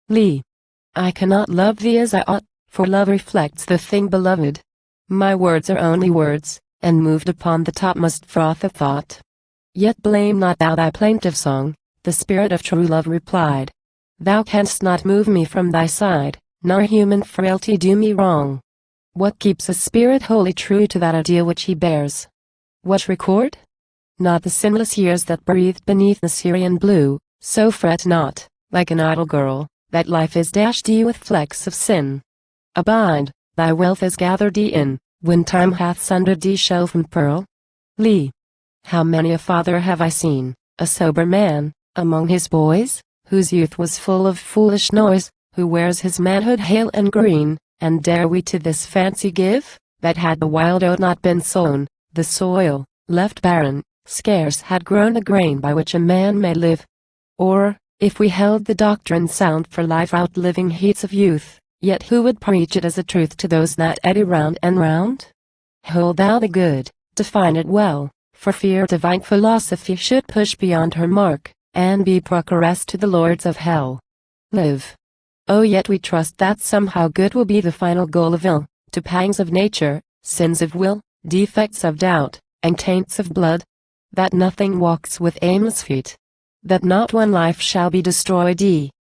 Lee. I cannot love thee as I ought, for love reflects the thing beloved. My words are only words, and moved upon the topmost froth of thought. Yet blame not thou thy plaintive song, the spirit of true love replied. Thou canst not move me from thy side, nor human frailty do me wrong. What keeps a spirit wholly true to that ideal which he bears? What record? Not the sinless years that breathed beneath the Syrian blue, so fret not, like an idle girl, that life is dashed with flecks of sin. Abide, thy wealth is gathered in, when time hath sundered shell from pearl. Lee. How many a father have I seen, a sober man, among his boys, whose youth was full of foolish noise, who wears his manhood hale and green, and dare we to this fancy give, that had the wild oat not been sown, the soil, left barren, scarce had grown a grain by which a man may live? Or, if we held the doctrine sound for life outliving heats of youth, Yet who would preach it as a truth to those that eddy round and round? Hold thou the good, define it well, for fear divine philosophy should push beyond her mark, and be progress to the lords of hell. Live. Oh, yet we trust that somehow good will be the final goal of ill, to pangs of nature, sins of will, defects of doubt, and taints of blood. That nothing walks with aimless feet. That not one life shall be destroyed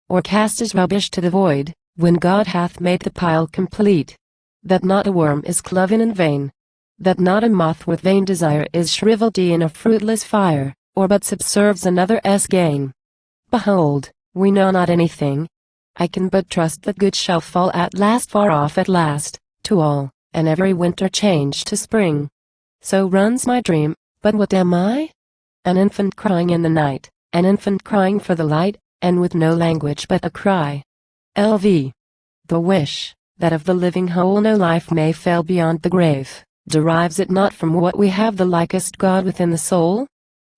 or cast as rubbish to the void, when God hath made the pile complete. That not a worm is cloven in vain. That not a moth with vain desire is shriveled in a fruitless fire, or but subserves another's gain. Behold, we know not anything. I can but trust that good shall fall at last, far off at last, to all, and every winter change to spring. So runs my dream, but what am I? An infant crying in the night, an infant crying for the light, and with no language but a cry. LV. The wish, that of the living whole no life may fail beyond the grave, derives it not from what we have the likest God within the soul?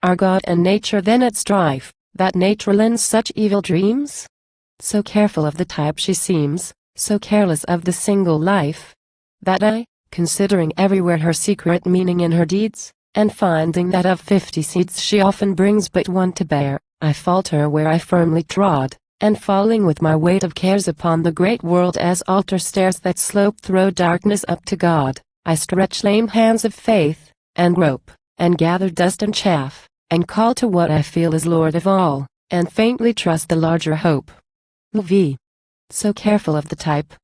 Are God and nature then at strife, that nature lends such evil dreams? So careful of the type she seems, so careless of the single life, that I, considering everywhere her secret meaning in her deeds, and finding that of 50 seeds she often brings but one to bear, I falter where I firmly trod, and falling with my weight of cares upon the great world as altar stairs that slope through darkness up to God, I stretch lame hands of faith, and grope, and gather dust and chaff, and call to what I feel is Lord of all, and faintly trust the larger hope. V. So careful of the type.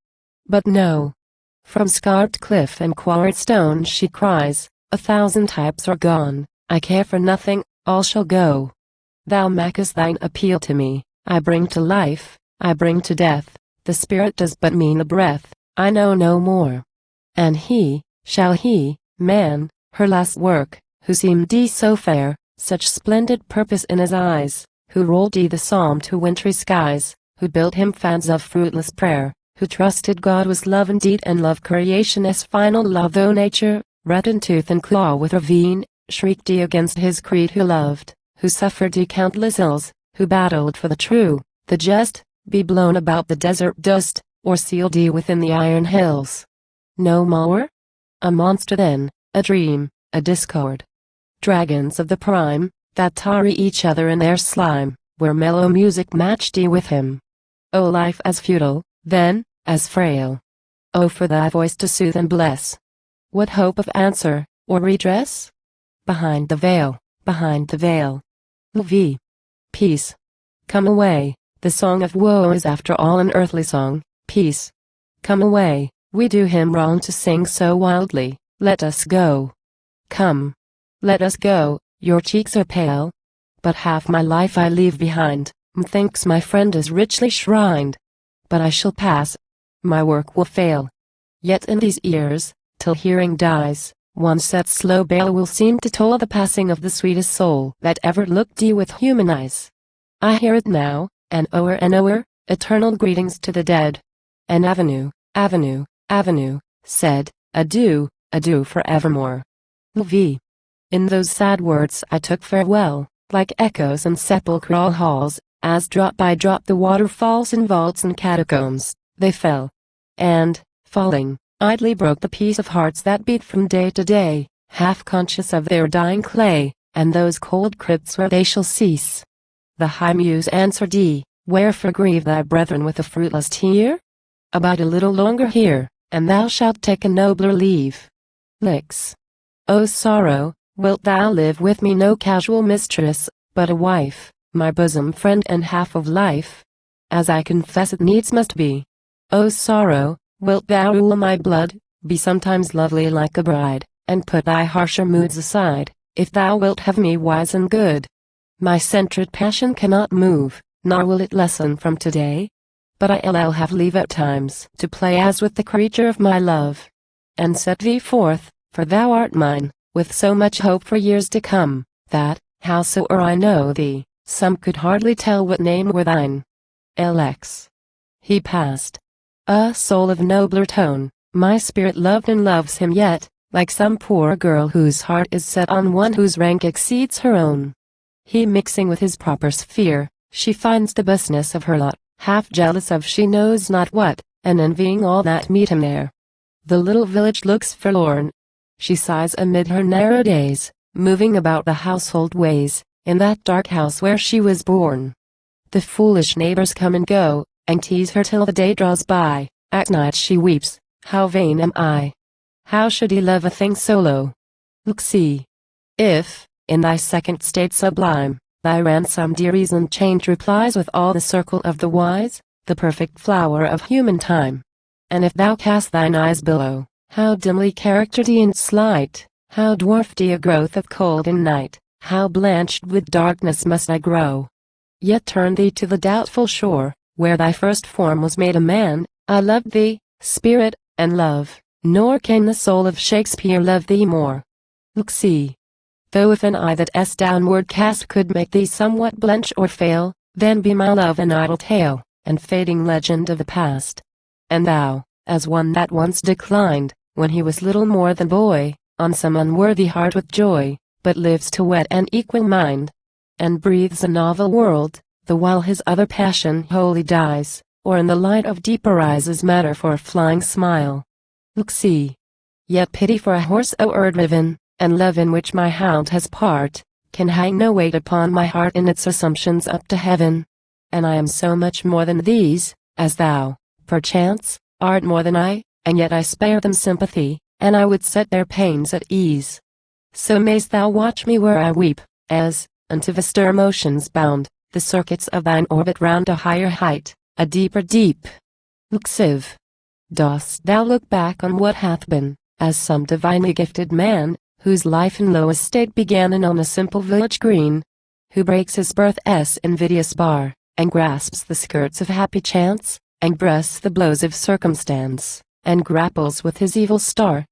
But no. From scarped cliff and quarried stone she cries, 1,000 types are gone, I care for nothing, all shall go. Thou makest thine appeal to me, I bring to life, I bring to death, the spirit does but mean a breath, I know no more. And shall he, man, her last work, who seemed so fair, such splendid purpose in his eyes, who rolled the psalm to wintry skies, who built him fans of fruitless prayer, who trusted God was love indeed and love creation as final law, though nature, red in tooth and claw with ravine, shrieked against his creed, who loved, who suffered countless ills, who battled for the true, the just, be blown about the desert dust, or sealed within the iron hills. No more? A monster then, a dream, a discord. Dragons of the prime, that tarry each other in their slime, where mellow music matched with him. O life as futile, then, as frail. O for thy voice to soothe and bless. What hope of answer, or redress? Behind the veil, behind the veil. V. Peace. Come away, the song of woe is after all an earthly song, peace. Come away, we do him wrong to sing so wildly, let us go. Come. Let us go, your cheeks are pale. But half my life I leave behind, methinks my friend is richly shrined. But I shall pass, my work will fail. Yet in these ears, till hearing dies, one set slow bell will seem to toll the passing of the sweetest soul that ever looked with human eyes. I hear it now, and o'er, eternal greetings to the dead. An avenue, avenue, avenue, said, adieu, adieu for evermore. V. In those sad words I took farewell, like echoes in sepulchral halls, as drop by drop the water falls in vaults and catacombs, they fell. And, falling, idly broke the peace of hearts that beat from day to day, half conscious of their dying clay, and those cold crypts where they shall cease. The high muse answered, wherefore grieve thy brethren with a fruitless tear? Abide a little longer here, and thou shalt take a nobler leave. Lix. O sorrow, wilt thou live with me no casual mistress, but a wife, my bosom friend and half of life? As I confess it needs must be. O sorrow, wilt thou rule my blood, be sometimes lovely like a bride, and put thy harsher moods aside, if thou wilt have me wise and good? My centred passion cannot move, nor will it lessen from today. But I'll have leave at times to play as with the creature of my love, and set thee forth, for thou art mine, with so much hope for years to come, that, howsoe'er I know thee, some could hardly tell what name were thine. LX. He passed. A soul of nobler tone, my spirit loved and loves him yet, like some poor girl whose heart is set on one whose rank exceeds her own. He mixing with his proper sphere, she finds the busness of her lot, half jealous of she knows not what, and envying all that meet him there. The little village looks forlorn. She sighs amid her narrow days, moving about the household ways, in that dark house where she was born. The foolish neighbors come and go, and tease her till the day draws by. At night she weeps, how vain am I! How should he love a thing so low? Look see. If, in thy second state sublime, thy ransomed reason chained replies with all the circle of the wise, the perfect flower of human time. And if thou cast thine eyes below, how dimly charactered in its light, how dwarfed a growth of cold and night, how blanched with darkness must I grow. Yet turn thee to the doubtful shore, where thy first form was made a man. I loved thee, spirit, and love, nor can the soul of Shakespeare love thee more. Look see. Though if an eye that's downward cast could make thee somewhat blench or fail, then be my love an idle tale, and fading legend of the past. And thou, as one that once declined, when he was little more than boy, on some unworthy heart with joy, but lives to wed an equal mind, and breathes a novel world, the while his other passion wholly dies, or in the light of deeper eyes is matter for a flying smile. Look see. Yet pity for a horse o'er-driven, and love in which my hound has part, can hang no weight upon my heart in its assumptions up to heaven. And I am so much more than these, as thou, perchance, art more than I, and yet I spare them sympathy, and I would set their pains at ease. So mayst thou watch me where I weep, as, unto vaster motions bound, the circuits of thine orbit round a higher height, a deeper deep. Look sieve. Dost thou look back on what hath been, as some divinely gifted man, whose life in low estate began in on a simple village green, who breaks his birth's invidious bar, and grasps the skirts of happy chance, and breasts the blows of circumstance, and grapples with his evil star,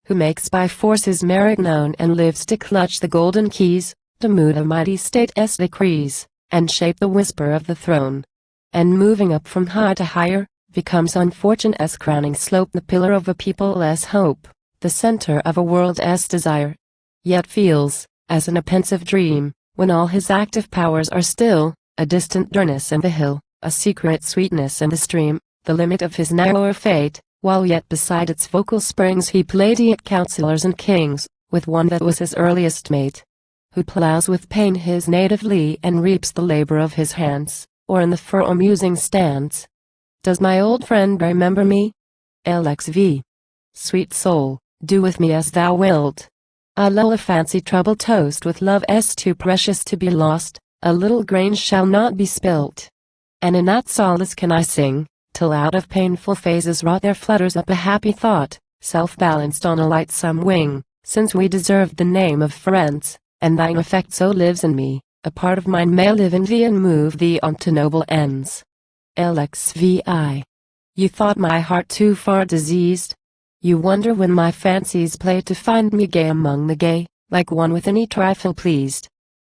who makes by force his merit known and lives to clutch the golden keys, to mood a mighty state's decrees, and shape the whisper of the throne, and moving up from high to higher, becomes on fortune's crowning slope the pillar of a people's hope, the center of a world's desire, yet feels, as in a pensive dream, when all his active powers are still, a distant dearness in the hill, a secret sweetness in the stream, the limit of his narrower fate, while yet beside its vocal springs he played at counselors and kings, with one that was his earliest mate, who plows with pain his native lea and reaps the labor of his hands, or in the furrow musing stands. Does my old friend remember me? LXV. Sweet soul, do with me as thou wilt. I lull a fancy troubled toast with love's too precious to be lost, a little grain shall not be spilt. And in that solace can I sing, till out of painful phases wrought there flutters up a happy thought, self-balanced on a lightsome wing, since we deserved the name of friends, and thine effect so lives in me, a part of mine may live in thee and move thee on to noble ends. LXVI. You thought my heart too far diseased? You wonder when my fancies play to find me gay among the gay, like one with any trifle pleased.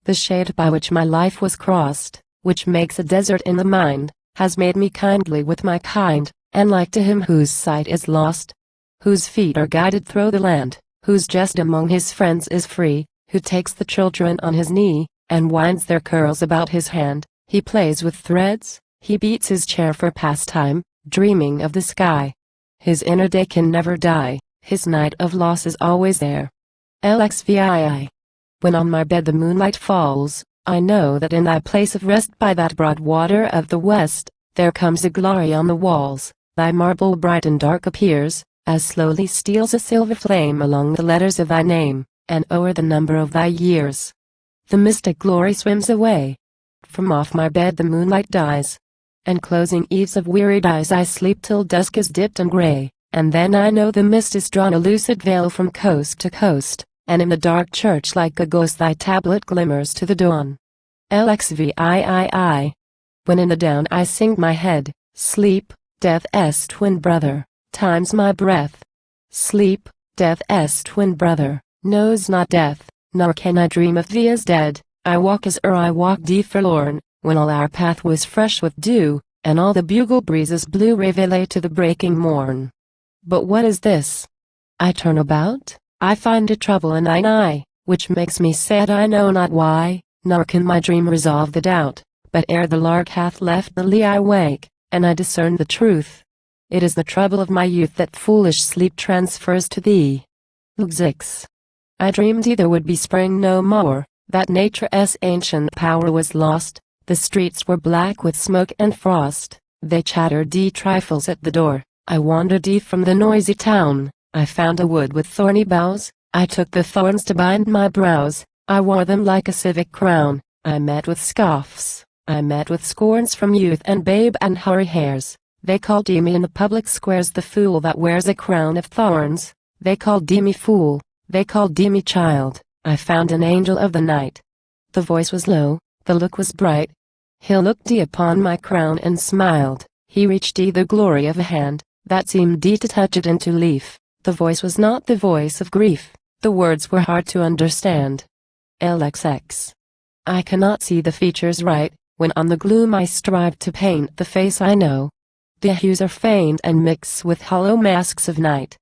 The shade by which my life was crossed, which makes a desert in the mind, has made me kindly with my kind, and like to him whose sight is lost, whose feet are guided through the land, whose jest among his friends is free, who takes the children on his knee, and winds their curls about his hand, he plays with threads, he beats his chair for pastime, dreaming of the sky. His inner day can never die, his night of loss is always there. LXVII. When on my bed the moonlight falls, I know that in thy place of rest by that broad water of the west, there comes a glory on the walls, thy marble bright and dark appears, as slowly steals a silver flame along the letters of thy name, and o'er the number of thy years. The mystic glory swims away. From off my bed the moonlight dies, and closing eves of wearied eyes I sleep till dusk is dipped and gray, and then I know the mist is drawn a lucid veil from coast to coast, and in the dark church like a ghost thy tablet glimmers to the dawn. LXVIII. When in the down I sing my head, sleep, death's twin brother, time's my breath. Sleep, death's twin brother, knows not death, nor can I dream of thee as dead. I walk as I walked thee forlorn, when all our path was fresh with dew, and all the bugle breezes blew reveille to the breaking morn. But what is this? I turn about, I find a trouble in thine eye, which makes me sad I know not why, nor can my dream resolve the doubt, but ere the lark hath left the lea I wake, and I discern the truth. it is the trouble of my youth that foolish sleep transfers to thee. Lxix. I dreamed there would be spring no more, that nature's ancient power was lost, the streets were black with smoke and frost, they chattered trifles at the door, I wandered from the noisy town, I found a wood with thorny boughs, I took the thorns to bind my brows, I wore them like a civic crown, I met with scoffs, I met with scorns from youth and babe and hoary hairs, they called me in the public squares the fool that wears a crown of thorns, they called me fool, they called me child, I found an angel of the night. The voice was low, the look was bright, he looked upon my crown and smiled, he reached the glory of a hand, that seemed to touch it into leaf, the voice was not the voice of grief, the words were hard to understand. LXX. I cannot see the features right, when on the gloom I strive to paint the face I know. The hues are faint and mix with hollow masks of night.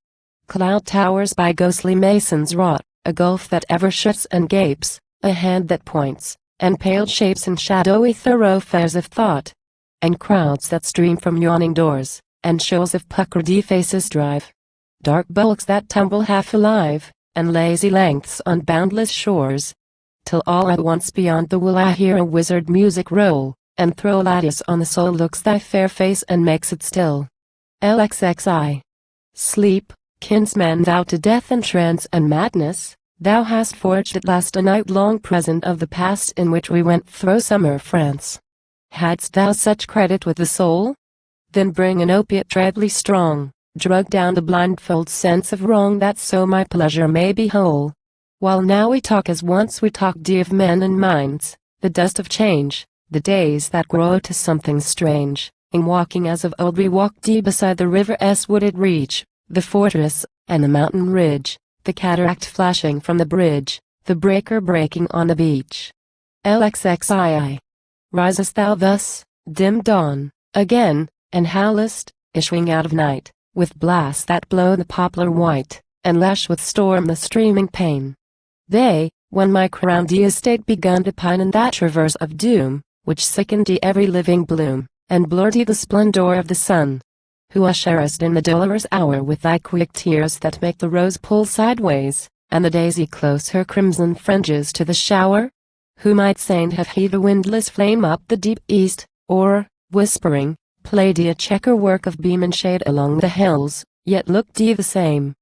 Cloud towers by ghostly masons wrought, a gulf that ever shuts and gapes, a hand that points, and pale shapes in shadowy thoroughfares of thought. And crowds that stream from yawning doors, and shoals of puckered faces drive. Dark bulks that tumble half alive, and lazy lengths on boundless shores. Till all at once beyond the will I hear a wizard music roll, and throw lattice on the soul looks thy fair face and makes it still. LXXI. Sleep, kinsman thou to death and trance and madness, thou hast forged at last a night-long present of the past in which we went through summer France. Hadst thou such credit with the soul? Then bring an opiate trebly strong, drug down the blindfold sense of wrong that so my pleasure may be whole. While now we talk as once we talked of men and minds, the dust of change, the days that grow to something strange, in walking as of old we walked beside the river's wooded reach, the fortress, and the mountain ridge, the cataract flashing from the bridge, the breaker breaking on the beach. LXXII. Risest thou thus, dim dawn, again, and howlest, issuing out of night, with blasts that blow the poplar white, and lash with storm the streaming pane. They, when my crowned estate begun to pine in that traverse of doom, which sickened every living bloom, and blurred the splendor of the sun. Who usherest in the dolorous hour with thy quick tears that make the rose pull sideways, and the daisy close her crimson fringes to the shower? Who might saint have he the windless flame up the deep east, or, whispering, played a checker work of beam and shade along the hills, yet looked the same.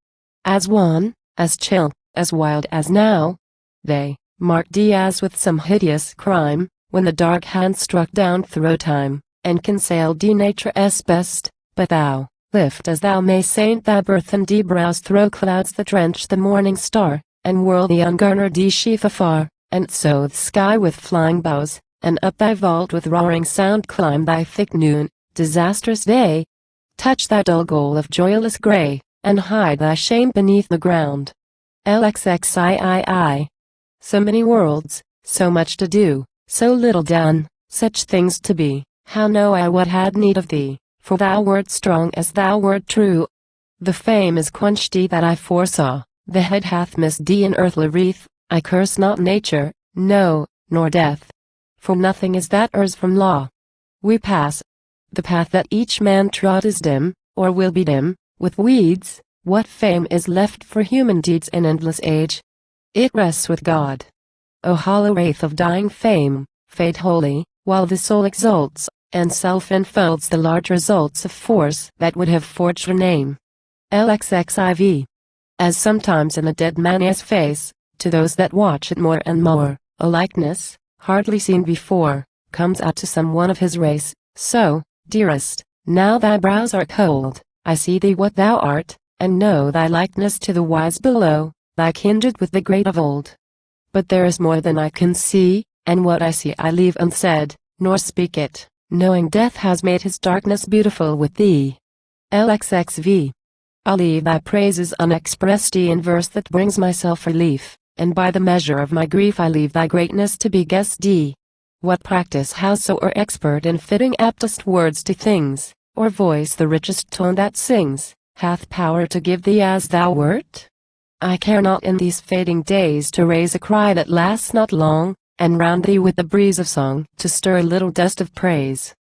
As wan, as chill, as wild as now? They, marked as with some hideous crime, when the dark hand struck down through time, and concealed nature's best, but thou, lift as thou may saint thy birth and browse through clouds that drench the morning star, and whirl the ungarnered sheaf afar, and sow the sky with flying boughs, and up thy vault with roaring sound climb thy thick noon, disastrous day. Touch thy dull goal of joyless gray, and hide thy shame beneath the ground. LXXIII. So many worlds, so much to do, so little done, such things to be, how know I what had need of thee, for thou wert strong as thou wert true. The fame is quenched that I foresaw, the head hath missed in earthly wreath, I curse not nature, no, nor death. For nothing is that errs from law. We pass. The path that each man trod is dim, or will be dim, with weeds. What fame is left for human deeds in endless age? It rests with God. O hollow wraith of dying fame, fade wholly, while the soul exults, and self enfolds the large results of force that would have forged her name. LXXIV. As sometimes in a dead man's face, to those that watch it more and more, a likeness, hardly seen before, comes out to some one of his race, so, dearest, now thy brows are cold, I see thee what thou art, and know thy likeness to the wise below, thy kindred with the great of old. But there is more than I can see, and what I see I leave unsaid, nor speak it, knowing death has made his darkness beautiful with thee. LXXV. I'll leave thy praises unexpressed in verse that brings myself relief, and by the measure of my grief I leave thy greatness to be guessed. What practice has so or expert in fitting aptest words to things, or voice the richest tone that sings, hath power to give thee as thou wert? I care not in these fading days to raise a cry that lasts not long, and round thee with the breeze of song to stir a little dust of praise.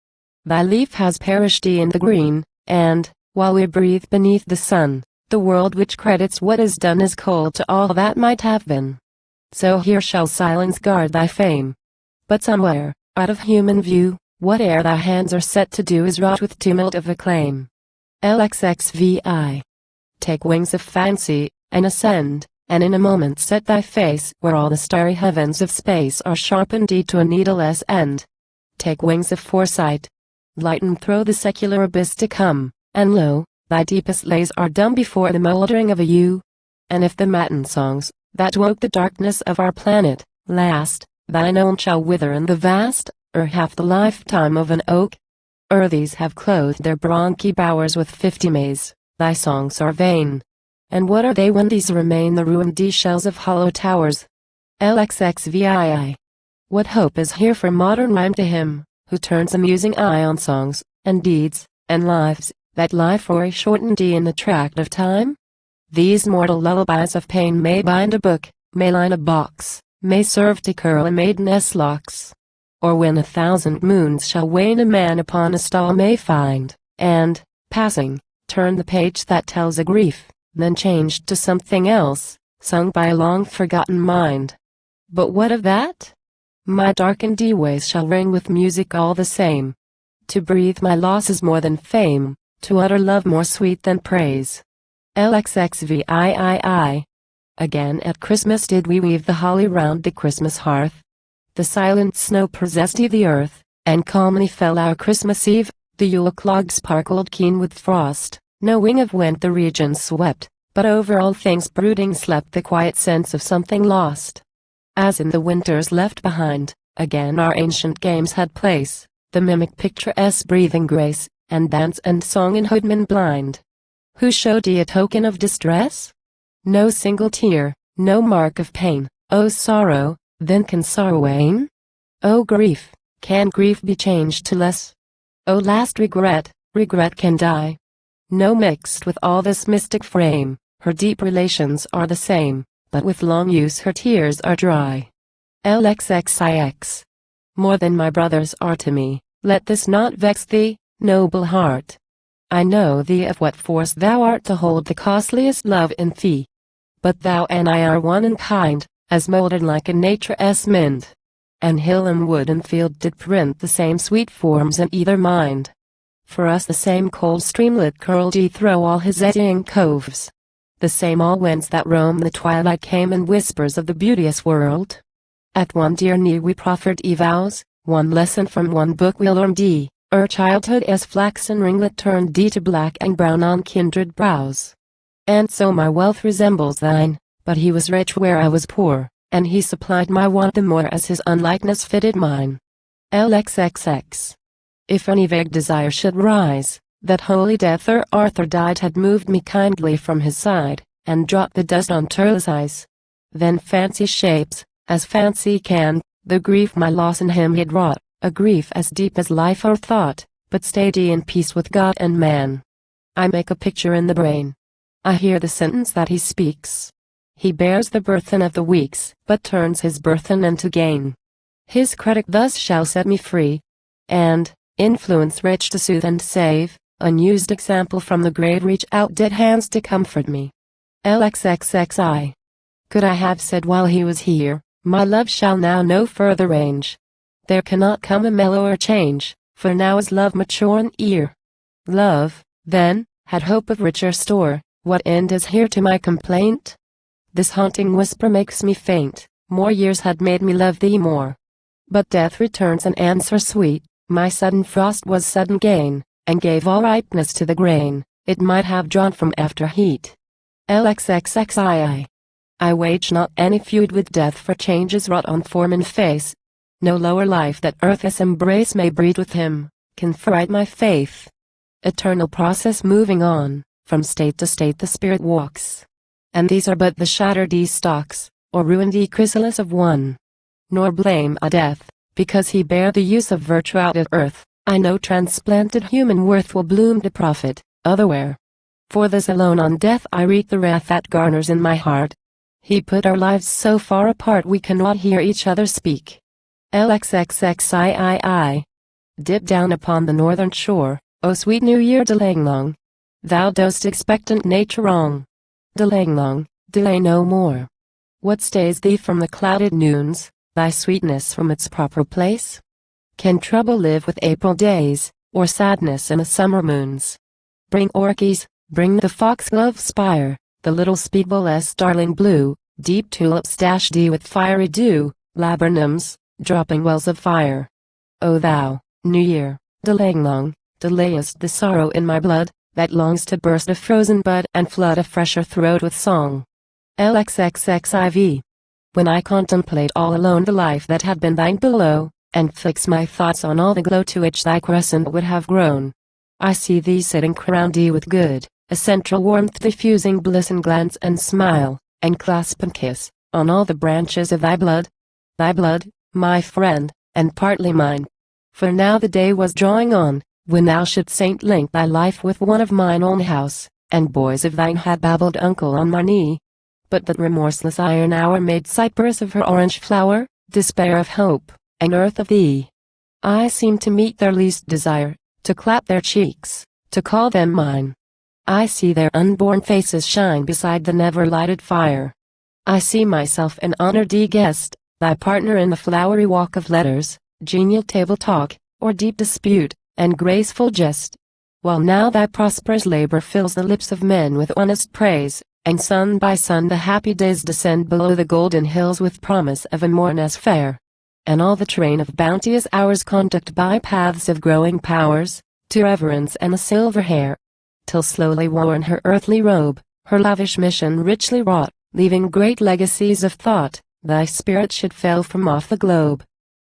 Thy leaf has perished in the green, and, While we breathe beneath the sun, the world which credits what is done is cold to all that might have been. So here shall silence guard thy fame. But somewhere, out of human view, whate'er thy hands are set to do is wrought with tumult of acclaim. LXXVI. Take wings of fancy, and ascend, and in a moment set thy face where all the starry heavens of space are sharp indeed to a needleless end. Take wings of foresight. Lighten through the secular abyss to come, and lo, thy deepest lays are dumb before the mouldering of a yew. And if the matin songs, that woke the darkness of our planet, last, thine own shall wither in the vast, half the lifetime of an oak. These have clothed their bronchi bowers with 50 Mays, thy songs are vain. And what are they when these remain the ruined shells of hollow towers? LXXVII. What hope is here for modern rhyme to him, who turns a musing eye on songs, and deeds, and lives, that lie for a shortened in the tract of time? These mortal lullabies of pain may bind a book, may line a box, may serve to curl a maiden's locks. Or when 1,000 moons shall wane a man upon a stall may find, and, passing, turn the page that tells a grief, then changed to something else, sung by a long-forgotten mind. But what of that? My darkened ways shall ring with music all the same. To breathe my loss is more than fame, to utter love more sweet than praise. LXXVIII. Again at Christmas did we weave the holly round the Christmas hearth. The silent snow possessed the earth, and calmly fell our Christmas Eve. The Yule clog sparkled keen with frost, no wing of wind the region swept, but over all things brooding slept the quiet sense of something lost. As in the winters left behind, again our ancient games had place, the mimic picturesque breathing grace, and dance and song in hoodman blind. Who showed ye a token of distress? No single tear, no mark of pain. O sorrow, then can sorrow wane? O grief, can grief be changed to less? O last regret, regret can die. No mixed with all this mystic frame, her deep relations are the same, but with long use her tears are dry. LXXIX. More than my brothers are to me, let this not vex thee, noble heart. I know thee of what force thou art to hold the costliest love in fee. But thou and I are one in kind, as moulded like a nature's mint. And hill and wood and field did print the same sweet forms in either mind. For us the same cold streamlet curled through all his eddying coves. The same all winds that roam the twilight came in whispers of the beauteous world. At one dear knee we proffered vows, one lesson from one book we learned childhood as flaxen ringlet turned to black and brown on kindred brows. And so my wealth resembles thine, but he was rich where I was poor, and he supplied my want the more as his unlikeness fitted mine. LXXX. If any vague desire should rise, that holy death ere Arthur died had moved me kindly from his side, and dropped the dust on Turle's eyes. Then fancy shapes, as fancy can, the grief my loss in him had wrought, a grief as deep as life or thought, but steady in peace with God and man. I make a picture in the brain. I hear the sentence that he speaks. He bears the burthen of the weeks, but turns his burthen into gain. His credit thus shall set me free. And, influence rich to soothe and save, unused example from the grave reach out dead hands to comfort me. LXXXI. Could I have said while he was here, my love shall now no further range. There cannot come a mellower change, for now is love mature and ear. Love, then, had hope of richer store. What end is here to my complaint? This haunting whisper makes me faint, more years had made me love thee more. But death returns an answer sweet, my sudden frost was sudden gain, and gave all ripeness to the grain, it might have drawn from after heat. LXXXII. I wage not any feud with death for changes wrought on form and face. No lower life that earth's embrace may breed with him, can fright my faith. Eternal process moving on. From state to state the spirit walks. And these are but the shattered stalks, or ruined chrysalis of one. Nor blame a death, because he bear the use of virtue out of earth. I know transplanted human worth will bloom to profit, otherwhere. For this alone on death I reap the wrath that garners in my heart. He put our lives so far apart we cannot hear each other speak. LXXXIII. Dip down upon the northern shore, O sweet New Year de Lang Long. thou dost expectant nature wrong. Delaying long, delay no more. What stays thee from the clouded noons, thy sweetness from its proper place? Can trouble live with April days, or sadness in the summer moons? Bring orchies, bring the foxglove spire, the little speedwell's darling blue, deep tulips dash thee with fiery dew, laburnums, dropping wells of fire. O thou, New Year, delaying long, delayest the sorrow in my blood, that longs to burst a frozen bud and flood a fresher throat with song. LXXXIV. When I contemplate all alone the life that had been thine below, and fix my thoughts on all the glow to which thy crescent would have grown, I see thee sitting crowned with good, a central warmth diffusing bliss and glance and smile, and clasp and kiss, on all the branches of thy blood, my friend, and partly mine. For now the day was drawing on, when thou shouldst saint link thy life with one of mine own house, and boys of thine had babbled uncle on my knee. But that remorseless iron hour made cypress of her orange flower, despair of hope, and earth of thee. I seemed to meet their least desire, to clap their cheeks, to call them mine. I see their unborn faces shine beside the never-lighted fire. I see myself an honored guest, thy partner in the flowery walk of letters, genial table talk, or deep dispute, and graceful jest. While now thy prosperous labor fills the lips of men with honest praise, and sun by sun the happy days descend below the golden hills with promise of a morness fair. And all the train of bounteous hours conduct by paths of growing powers, to reverence and a silver hair. Till slowly worn her earthly robe, her lavish mission richly wrought, leaving great legacies of thought, thy spirit should fail from off the globe.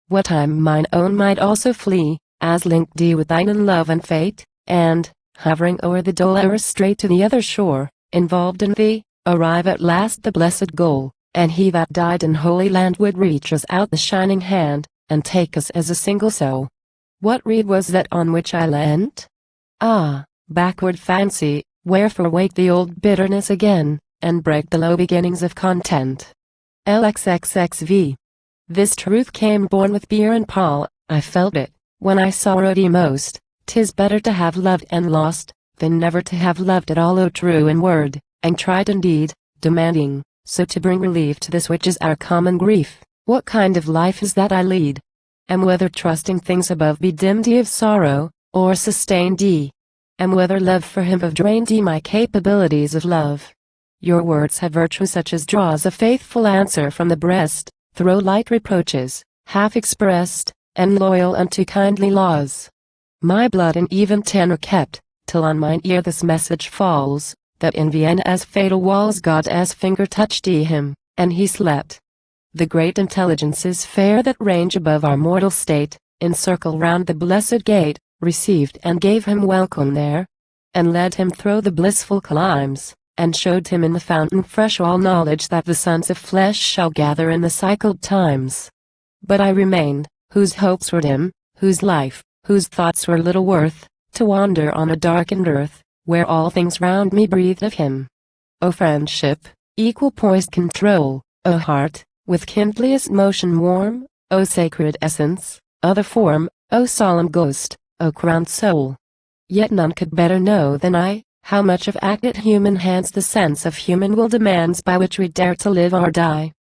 What time mine own might also flee, as linked thee with thine in love and fate, and, hovering o'er the dolorous straight to the other shore, involved in thee, arrive at last the blessed goal, and he that died in Holy Land would reach us out the shining hand, and take us as a single soul. What reed was that on which I leant? Ah, backward fancy, wherefore wake the old bitterness again, and break the low beginnings of content? LXXXV. This truth came born with beer and Paul, I felt it, when I sorrowed most. 'Tis better to have loved and lost, than never to have loved at all. O true in word, and tried in deed, demanding, so to bring relief to this which is our common grief. What kind of life is that I lead? And whether trusting things above be dimmed of sorrow, or sustained and whether love for him have drained my capabilities of love. Your words have virtue such as draws a faithful answer from the breast, throw light reproaches, half expressed, and loyal unto kindly laws. My blood in even tenor kept, till on mine ear this message falls, that in Vienna's fatal walls God's finger touched him, and he slept. The great intelligences fair that range above our mortal state, encircle round the blessed gate, received and gave him welcome there, and led him through the blissful climes, and showed him in the fountain fresh all knowledge that the sons of flesh shall gather in the cycled times. But I remained, whose hopes were dim, whose life, whose thoughts were little worth, to wander on a darkened earth, where all things round me breathed of him. O friendship, equal poised control, O heart, with kindliest motion warm, O sacred essence, other form, O solemn ghost, O crowned soul. Yet none could better know than I, how much of act at human hands the sense of human will demands by which we dare to live or die.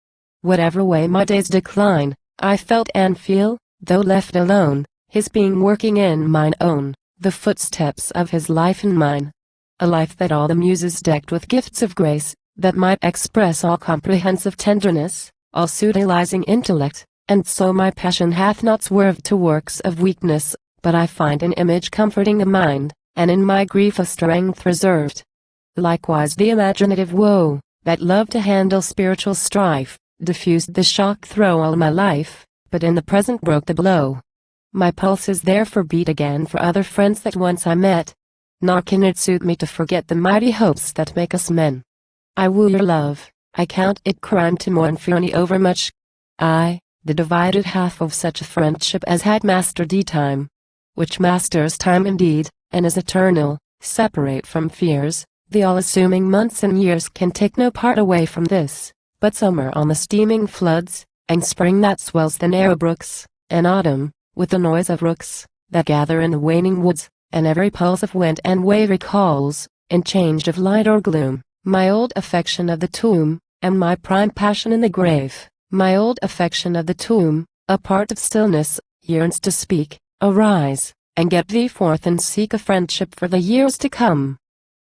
Whatever way my days decline, I felt and feel, though left alone, his being working in mine own, the footsteps of his life in mine. A life that all the muses decked with gifts of grace, that might express all comprehensive tenderness, all soothing intellect, and so my passion hath not swerved to works of weakness, but I find an image comforting the mind, and in my grief a strength reserved. Likewise the imaginative woe, that loved to handle spiritual strife, diffused the shock through all my life, but in the present broke the blow. My pulses therefore beat again for other friends that once I met, nor can it suit me to forget the mighty hopes that make us men. I woo your love, I count it crime to mourn for any overmuch. I, the divided half of such a friendship as had mastered time, which masters time indeed, and is eternal, separate from fears, the all-assuming months and years can take no part away from this, but summer on the steaming floods, and spring that swells the narrow brooks, and autumn, with the noise of rooks, that gather in the waning woods, and every pulse of wind and wave recalls, and changed of light or gloom, my old affection of the tomb, and my prime passion in the grave, my old affection of the tomb, a part of stillness, yearns to speak. Arise, and get thee forth and seek a friendship for the years to come.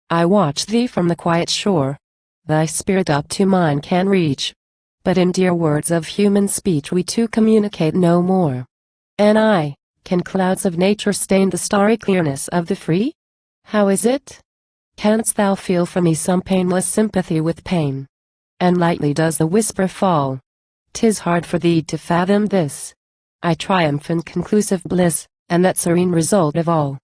I watch thee from the quiet shore. Thy spirit up to mine can reach. But in dear words of human speech we two communicate no more. And can clouds of nature stain the starry clearness of the free? How is it? Canst thou feel for me some painless sympathy with pain? And lightly does the whisper fall. 'Tis hard for thee to fathom this. I triumph in conclusive bliss, and that serene result of all.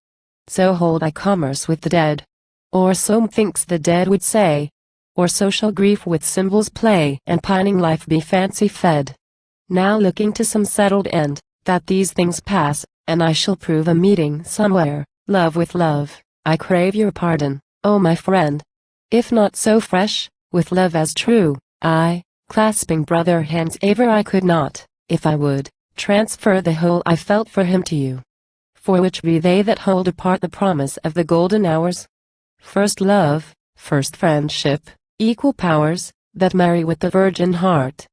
So hold I commerce with the dead. Or so methinks the dead would say. Or so shall grief with symbols play, and pining life be fancy fed. Now looking to some settled end, that these things pass, and I shall prove a meeting somewhere, love with love, I crave your pardon, O my friend. If not so fresh, with love as true, clasping brother hands ever I could not, if I would, transfer the whole I felt for him to you. For which be they that hold apart the promise of the golden hours? First love, first friendship, equal powers, that marry with the virgin heart.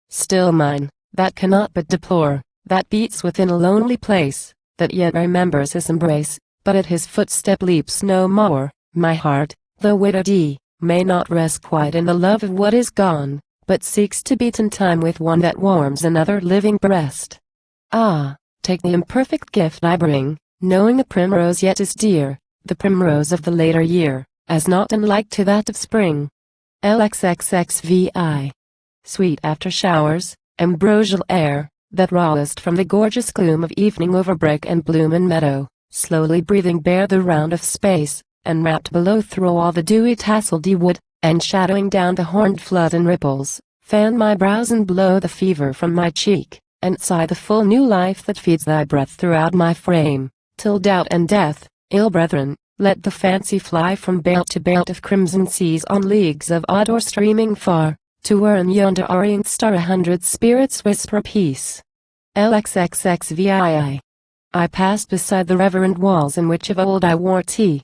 Still mine, that cannot but deplore, that beats within a lonely place, that yet remembers his embrace, but at his footstep leaps no more. My heart, though widowed, may not rest quite in the love of what is gone, but seeks to beat in time with one that warms another living breast. Ah, take the imperfect gift I bring, knowing the primrose yet is dear, the primrose of the later year, as not unlike to that of spring. LXXXVI. Sweet after showers, ambrosial air, that rawest from the gorgeous gloom of evening over brick and bloom and meadow, slowly breathing bare the round of space, and wrapped below through all the dewy tasseled wood, and shadowing down the horned flood in ripples, fan my brows and blow the fever from my cheek, and sigh the full new life that feeds thy breath throughout my frame, till doubt and death, ill brethren, let the fancy fly from belt to belt of crimson seas on leagues of odd or streaming far, to where in yonder orient star 100 spirits whisper peace. LXXXVII. I passed beside the reverend walls in which of old I wore tea,